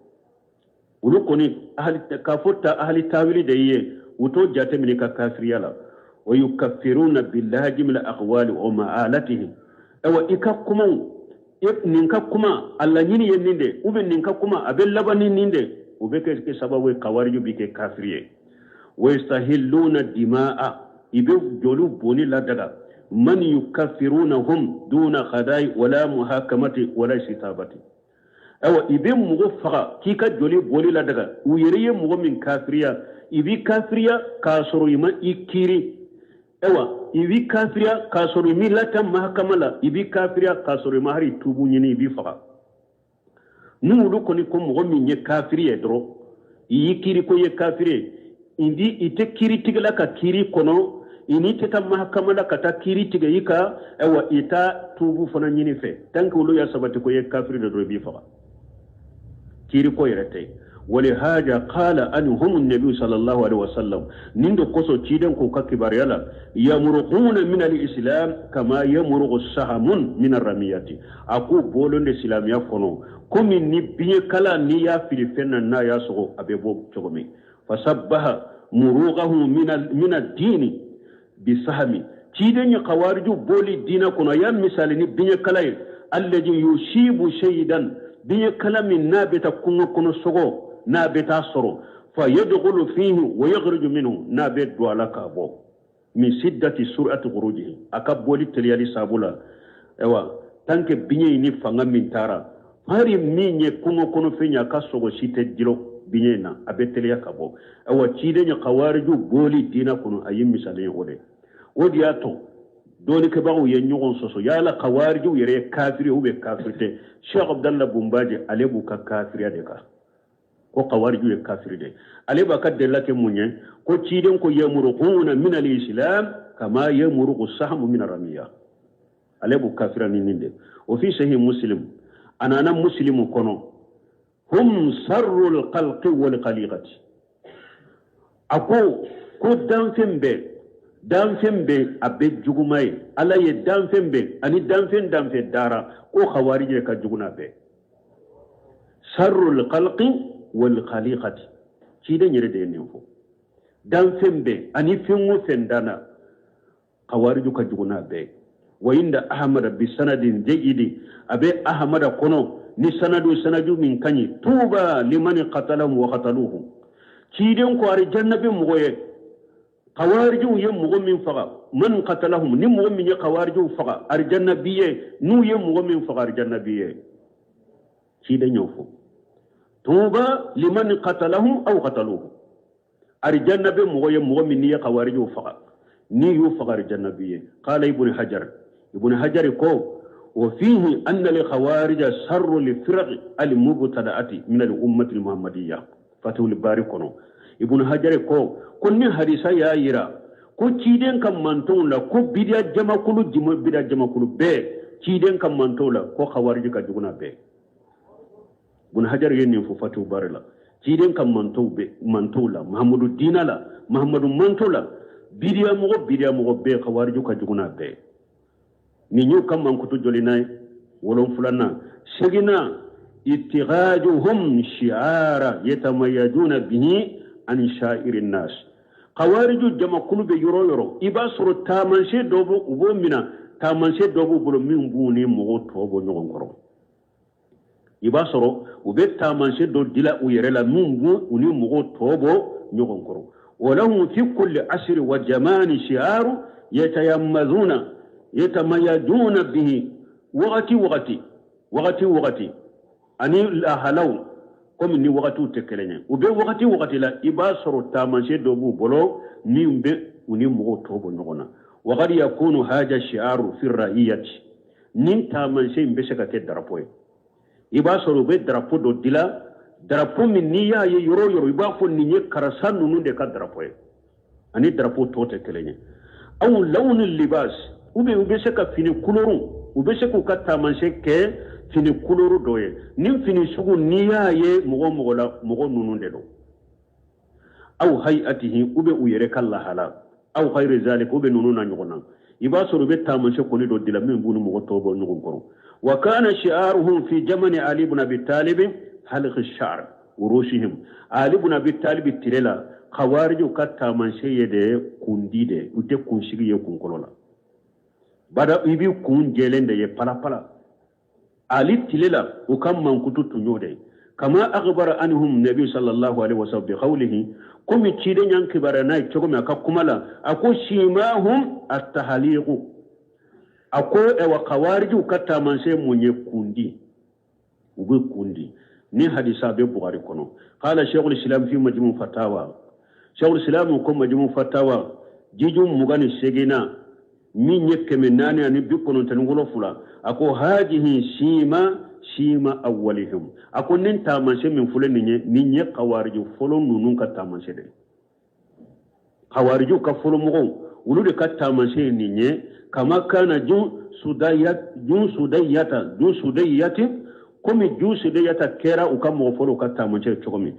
ulukoni ahli kafuta ahli tawili de ye uto jate min ka kafiriyala ويكفرون باللهجم الأقوال ومآلتهم أو إكاكما ننكاكما الله نيني ينينده وبن ننكاكما أبل لبني نينده وبكي سبب قواريو بكي كافرية ويستهلون الدماء إبو جولو بوني لدغا من يكفرونهم دون خداي ولا محاكمة ولا ستابة أو إبو مغفرة كيكا جولي بوني لدغا ويريه مغو من كافرية ibi kafiriya kasoro ima ikiri ewa ibi kafiriya kasoro imi lata mahakamala ibi kafiriya kasoro ima hari tubu nyini ibi faga nulu koni ko mogo min ye kafiriye doro iyi kiri ko ye kafiriye indi ite kiri tigala ka kiri kono ini teta mahakamala kata kiri tiga yika ewa ita tubu fana nyini fe tanka ulu ya sabati ko ye kafiri doro ibi faga kiri ko yerete ولهذا قال أنهم النبي صلى الله عليه وسلم نندو قصو تيدن كو ككبار يلا يمرقون من الإسلام كما يمرق السهم من الرمية أكو بولون الإسلام يفنو كم نبي كلا نيا فيلفنا نا ياسغو أبيبو تغمي فسبها مروغه من الدين بسهم تيدن يقوارجو بولي دينا كنا يام مثال نبي كلا الذي يشيب شيدا بي كلام نابت كنو سغو نابت أصرو فيدخل فيه ويخرج منه نابت دوالك أبو من سدة سرعة خروجه أكبولي تليالي سابولا ايوا تانك بني نفعنا من تارا هاري مين كنو فينيا كسوغو سيتة جلو بنينا أبي تليالك أبو ايوا تيدن قوارجو بولي دينا كنو أيام مثالين ودي ودياتو doni ke bawo ye nyogon soso yala kawarju yere kafiri ube kafirte Sheikh Abdallah Bumbaji alebu ka kafiri de ka ko kawarju ye kafiri de aleba ka de lake munye ko ciden ko yamruquna min al-islam kama yamruqu as-sahmu min ar-ramiya alebu kafira ni ninde o fi sahih muslim anana muslimu kono hum sarrul khalqi wal khaliqati ako ko danfembe danfembe abe jugumay ala ye danfembe ani danfe dara ko khawarije ka juguna be sarrul khalqi wal khaliqati cide nyere de nenfo danfembe ani fingu fendana khawariju ka juguna be wa inda ahmad bi sanadin jayyidi abe ahmad kono ni sanadu min kanyi tuba liman qatalahum wa qataluhu ciden ko ari jannabe mugoye qawariju yem mugo min faga man qatalahum ni mugo min qawariju faga arjanna biye nu yem mugo min faga arjanna biye cide nyofo tuba liman qatalahum aw qataluhu arjanna be mugo yem mugo min ni qawariju faga ni yu faga arjanna biye qala ibn hajar ko وفيه أن الخوارج سر لفرق المبتدعة من الأمة المحمدية فتول الباركونو ابن حجر كن حديثا يا يرا كو تشيدن كم مانتون لا كو بيديا جما كلو بيديا جما كلو بي تشيدن كم مانتون لا كو خوارج كا جونا بي ابن حجر يني فتو بارلا تشيدن كم مانتو لا محمد الدين لا محمد مانتو لا بيديا مغو بي خوارج كا جونا بي نيو كم من كتو جوليناي ولون فلانا سجنا اتخاذهم شعارا يتميزون به عن شائر الناس خوارج جما كل بيورو يباسر تامنشي دوبو وبومنا تامنشي دوبو بلو من بوني مغو توبو نيغون كرو يباسر وبيت تامنشي دو ديلا ويرلا من بو وني مغو توبو نيغون كرو ولهم في كل عصر وزمان شعار يتميزون به وغتي أني لا هلو كم ني وغتو تكلني وبي وغتي لا إباسر تامنشي دوبو بلو نيم بي وني مغو توبو نغنا وقد يكون هذا الشعار في الرئية نين تامنشي مبشكة درapوي إباسر بي درapو دو دلا درapو من نيا يورو إبافو نيني كرسان نونو دي كدرapوي أني درapو تو تكلني أو لون اللباس ube se ka fini kuluru ube se ku ka tamanse ke fini kuluru doye nim fini sugu niya ye mogo nunu de do aw hayatihi ube uyere kala hala aw khayri zalik ube nunu na nyogona iba soro be tamanse ko ni do dila min bunu mogo tobo nyugo koro wa kana shi'aruhum fi jamani ali ibn abi talib halq ash-sha'r urushihim ali ibn abi talib tilela khawariju ka tamanse yede kundide ute kunshigi ye kunkolola bada ibi kun jelende ye pala ali tilela ukam man kutu tunyode kama akhbara anhum nabi sallallahu alaihi wasallam bi qawlihi kumi chide nyan kibara nay chogome akakumala ako shimahum at-tahliq ako e wa qawariju kata manse munye kundi ni hadisa be bukhari kono qala shaykhul islam fi majmu' fatawa shawul islamu ko majmu fatawa jijum mugani segina min yekke men nani ani bikkono tan ngolo fula ako hajihi shima awwalihim ako nin tamanse min fule ninye qawariju folo nunun ka tamanse de qawariju ka folo mo wulude ka tamanse ninye kama kana jun sudayati komi jun sudayata kera ukamo folo ka tamanse chokomi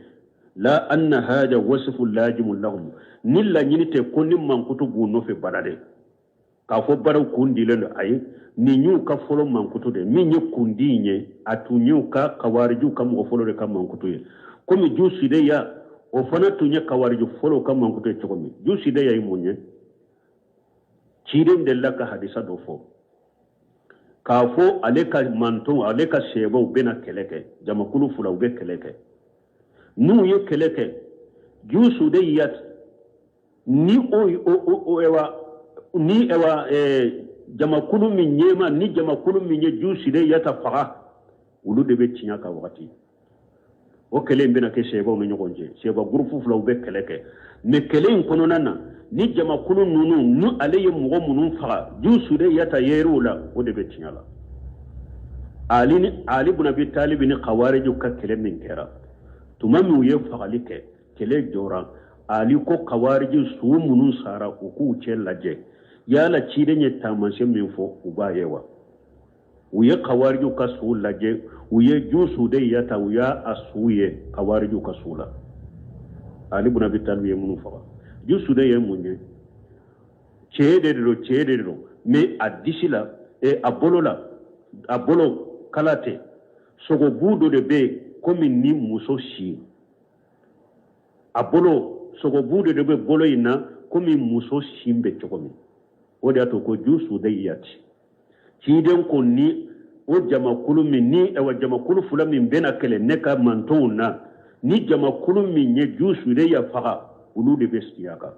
la anna hada wasfu lajim lahum nilla nyinite konni mankutu bunno fe badade ka fo baraw kundi lendo ay ni nyu ka folo mankutu de mi nyu kundi nye atunyu ka kawariju kam o folo de kam mankutu ye komi juside ya o fana tunye kawariju folo kam mankutu e chokomi juside ya imunye chidem de la ka hadisa do fo ka fo aleka manton aleka shebo bena keleke jamakulu fula ube keleke nu ye keleke jusude yat ni o ewa jamakulu min nyema ni jamakulu min ye jusude yata faga ulu de be tinya ka wakati o kele mbena ke sheba no nyogonje sheba grupu fula ube keleke me kele kono nana ni jamakulu nunu nu aleye mugo munun faga jusude yata yerula o de be tinya la ali ibn abi talib ni qawariju ka kele min kera tumami uye fagalike kele jora ali ko kawariji su munun sara ku ce laje yala cide nye tamanse min fo ubayewa uye kawariji ka su laje uye jusu de yata uya asuye kawariji ka sula ali ibn abi talib ye munun faga jusu de ye munye cede me adisila abolo kalate sogo budo de be komi ni muso si abolo sogo bude de be bolo ina komi muso simbe chokomi odi ato ko jusu de yati kiden ko ni o jamakulu min ni ewa jamakulu fula min bena kele neka mantona ni jamakulu min nye jusu de ya faga ulu de bestiyaka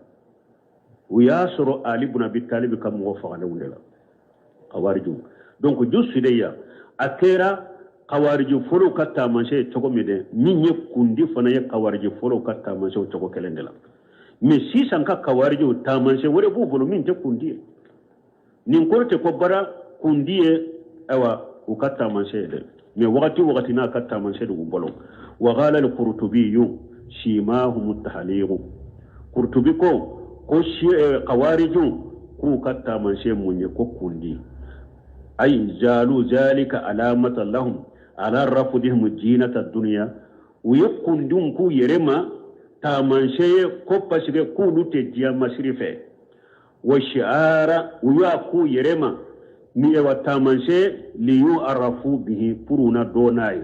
uya soro ali ibn abi talib kam mo faga lewlela qawariju donc jusu de ya akera kawariju folo katta manche chogo mide minye kundi fana ye kawariju folo katta manche chogo kelendela me sisan ka kawariju ta manche wore bu bolo min te kundi nin korte ko bara kundi ewa u katta manche de me wakati na katta manche de bolo wa qala al qurtubi shimahum at-tahliq qurtubi ko shi kawariju ku katta manche munye ko kundi ay jalu zalika alamatan lahum ala rafudihim jinata dunya uyakun dun ku yerema tamansheye ko pasige ku lute dia masrife wa shi'ara uyaku yerema ni ewa tamanshe li yu'rafu bihi puruna donai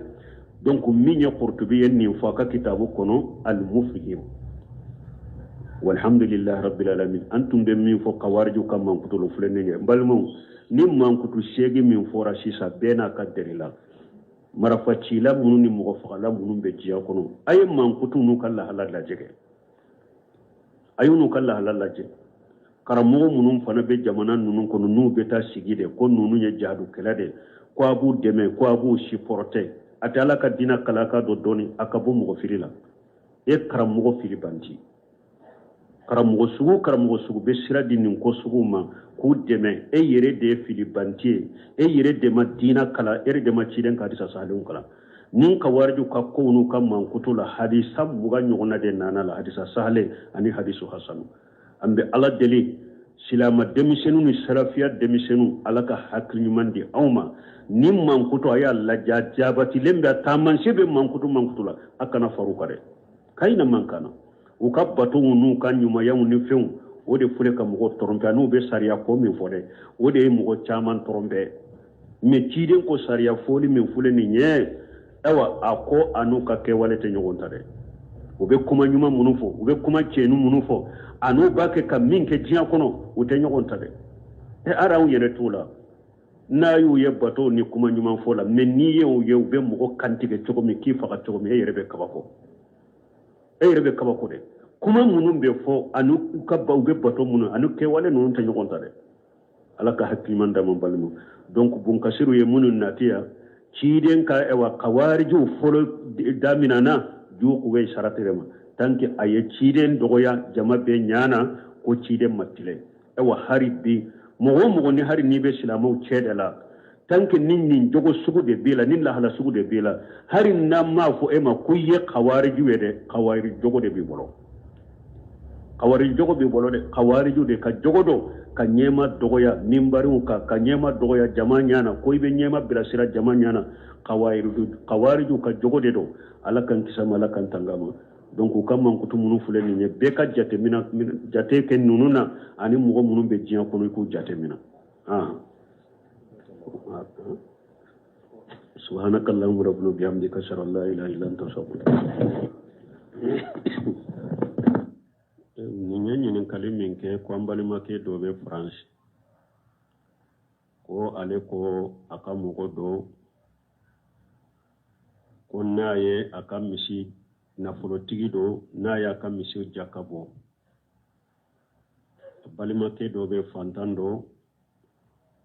donc minye qurtubi ni faka kitabu kono al mufhim walhamdulillah rabbil alamin antum be min fo qawarju kam man kutulu fulene balmo nim man kutu shegi min fora sisa bena kaderila marafaci la munu ni mogo fagala munu be jiya kono ay man kutu nu kala halalla jege ayunu kala halalla je karamo munu fana be jamana nunu kono nu beta sigide ko nunu nya jadu kelade ko abu deme ko abu supporter atala ka dina kala ka do doni akabo mogo firila e karamo fili banti karamo sugu be sira dinin ko sugu ma ku deme e yere de fili banti e yere de madina kala ere de maciden ka disa salun kala nin ka warju ka ko nu kam man kutula hadisa buga nyona de nana la hadisa sahale ani hadisu hasanu ambe ala deli silama demisenu ni sarafiya demisenu alaka hakli mandi awma nim man kutu aya la jabati lembe taman sebe man kutula akana faruka de kayna man kana ukabatu nu kan nyuma yamu ni few wode fule ka mo torompe anu be sariya ko min fode wode mo chaman torompe me ciden ko sariya foli min fule ni nye ewa ako anu ka ke walete nyogonta de obe kuma nyuma munufo obe kuma chenu munufo anu bake ka minke jiya kono ute nyogonta de e ara u yere tula na yu ye bato ni kuma nyuma fola men ni ye o ye obe mo kantike choko mi kifa ka choko mi e yerebe kabako de kuma munun be fo anu kabba ube bato munun anu ke wale non ta nyogonta de alaka hakiman da man balmu donc bun kasiru ye munun natiya ciden ka ewa kawariju folo daminana ju kuwe sharatirema tanki aye ciden dogoya jama be nyana ko ciden matile ewa hari bi mogo ni hari ni be silamaw cedela tanki nin jogo sugu de bila nin la hala sugu de bila hari na ma fo ema kuye khawariji wede khawariji jogo de bi bolo khawariji jogo bi bolo de khawariji de ka jogo do ka nyema dogoya mimbari ka nyema dogoya jama nyana ko ibe nyema bila sira jama nyana khawariji ka jogo de do ala kan kisama ala kan tangama donc kam man kutu munu fuleni ne be ka jate mina jate ken nununa ani mugo munu be jiya kono ko jate mina سبحانك اللهم ربنا بحمدك اشهد ان لا اله الا انت استغفرك ni kalimin ke ko ambali make do be France ko ale ko aka mugo do ko naye aka misi nafulo tigi do naye aka misi jakabo balima ke do be fantando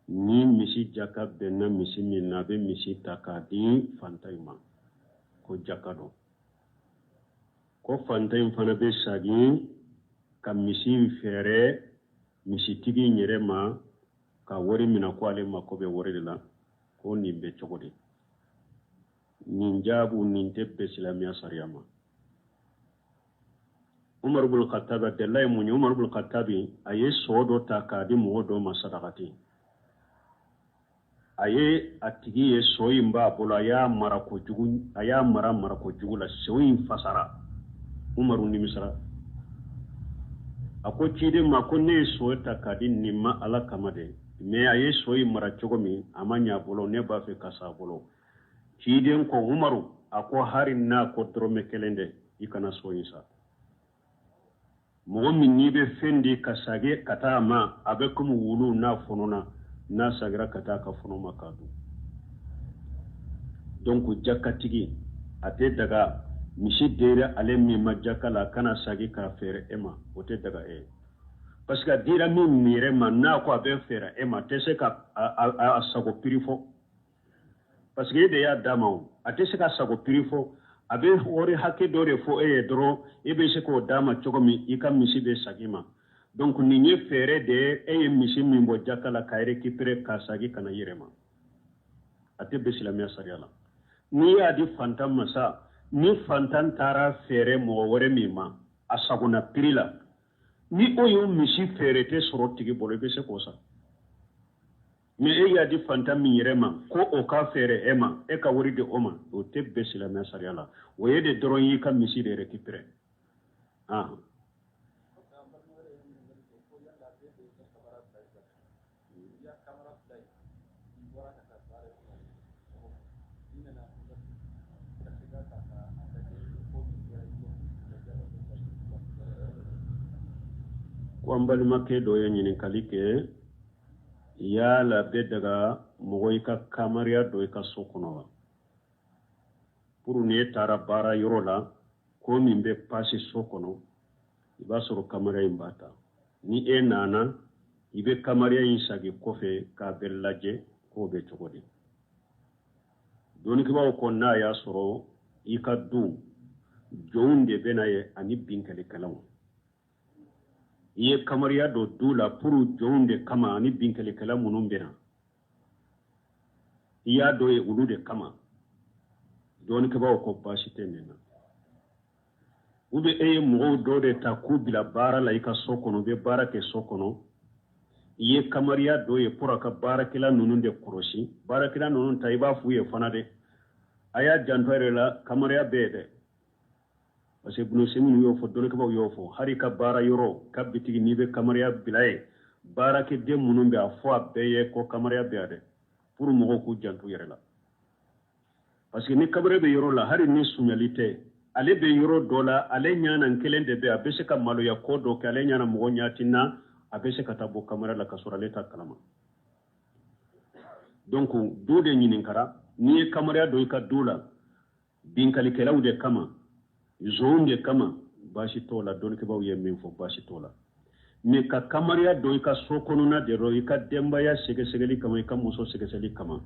ni misi jaka benna misi min na be misi takadi fantaima ko jakado ko fantaim fana be sagi ka misi fere misi tigi nyerema ka wori mina ko ale ma ko be wori la ko nimbe chogodi ninjabu ninte be islamia sariyama Umar ibn Khattab adalla mun Umar ibn Khattab aye sodo takadi modo masadaqati aye atigi ye soyimba bolo ya mara ko jugu la soyin fasara Umaru ni misra ako cide ma ko ne soyta kadin ni ma ala kamade me aye soyi mara jogomi amanya bolo ne ba fe kasa bolo cide ko Umaru ako harin na ko drome kelende ikana soyin sa mo min ni be fendi kasage kata ma abe kum wulu na fonona na sagra kata ka fono makadu donc jakatigi ate daga misi dere ale mi majakala kana sagi ka fere ema ote daga parce que dira mi mire man na ko abe fere ema tese ka a sago pirifo parce que de ya dama ate se ka sago pirifo abe ori hakke dore fo dro ebe se ko dama chogomi ikam misi be sagima donc ni nye fere de misi mimbo jakala kaire kipre kasagi kana yirema ate be islamia sariala ni ya di fantam masa ni fantan tara fere mo wore mima asaguna pirila ni oyo misi fere te sorotigi bolo be se kosa me ya di fantam mi yirema ko o ka fere ema e ka wori de oma o te be islamia sariala o yede doron yi ka misi de rekipre kwambali make do ya nyini kalike ya la be daga mogoy ka kamariya do ka sokono puru ne tara bara yorola ko min be pasi sokono iba soro kamariya imbata ni nana ibe kamariya insagi kofe ka bellaje ko be chogodi doni kiba ko na ya soro ikadu jonde benaye ani binkale kalaw iye kamariya do dula puru jonde kama ani binkale kala munum bena iya do e ulude kama doni ke bawo ko basite nena ube mo do de takubila bara la ika sokono be bara ke sokono iye kamariya do e pura ka bara kila nununde kuroshi bara kila nunun taiba fuye fanade aya jantore la kamariya bede parce que bunu semi yo fo dole ko yo fo hari ka bara yoro kabiti ni be kamariya bilaye bara ke de munumbe a fo abeye ko kamariya beade pour mo ko jantu yere la parce que ni kamariya be yoro la hari ni sunyalite ale be yoro dola ale nyana nkelende be abese ka malo ya kodo ke ale nyana mo nyatina abese ka tabo kamariya la kasura leta kalama donc dude nyinin kara ni kamariya do ka dula binkali kelaw de kama zonde kama bashi tola don ke bawo yemin fo bashi tola me ka kamariya do ka sokono na de ro ka demba ya sege segeli kama ka muso sege segeli kama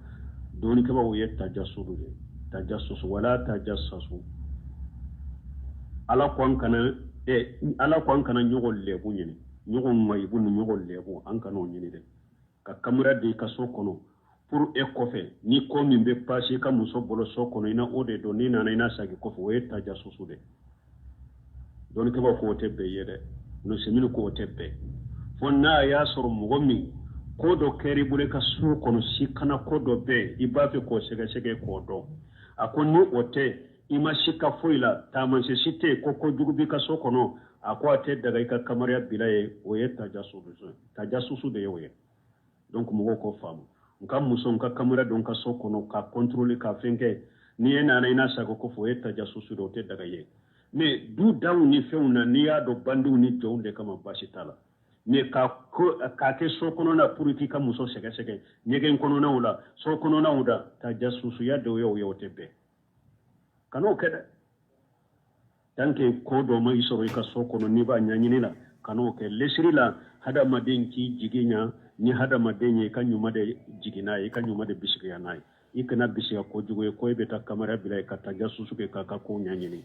don ke bawo yetta jasudu de tajassus wala tajassasu ala ko an kana ɲɔgɔn lebu ɲini ɲɔgɔn mayibu ni ɲɔgɔn lebu an kana o ɲini dɛ ka kamera de ka so kɔnɔ pour e kɔfɛ ni ko min bɛ passe ka muso bolo so kɔnɔ ina o de don ni nana ina sagi kɔfɛ o ye tajasusu de dɔnnikɛbaw ko o tɛ bɛɛ ye dɛ nusimini ko o tɛ bɛɛ fo n'a y'a sɔrɔ mɔgɔ min ko dɔ kɛr'i bolo ka so kɔnɔ si kana ko dɔ bɛɛ i b'a fɛ k'o sɛgɛsɛgɛ k'o dɔn a ko ni o tɛ i ma si ka foyi la taamansi si tɛ ko kojugu b'i ka so kɔnɔ a ko a tɛ daga i ka kamariya bila ye o ye tajasusu de ye o ye donc mɔgɔw k'o faamu n ka muso n ka kamariya don n ka so kɔnɔ ka contrôler ka fɛn kɛ n'i ye nana i n'a sago ko fɔ o ye tajasusu de o tɛ daga ye mais du daw ni fɛnw na n'i y'a dɔn bandiw ni jɔnw de kama baasi t'a la mais k'a kɛ so kɔnɔna pour k'i ka muso sɛgɛsɛgɛ ɲɛgɛn kɔnɔnaw la so kɔnɔnaw la tajasusuya de o ye o tɛ bɛn kan'o kɛ dɛ tant que ko dɔ ma i sɔrɔ i ka so kɔnɔ n'i b'a ɲɛɲini la kan'o kɛ lesiri la hadamaden k'i jigi ɲa ni hadamaden ye i ka ɲuman de jigi n'a ye i ka ɲuman de bisigiya n'a ye i kana bisiga kojugu ye ko i bɛ taa kamera bila ye ka tajasusu kɛ k'a ka kow ɲɛɲini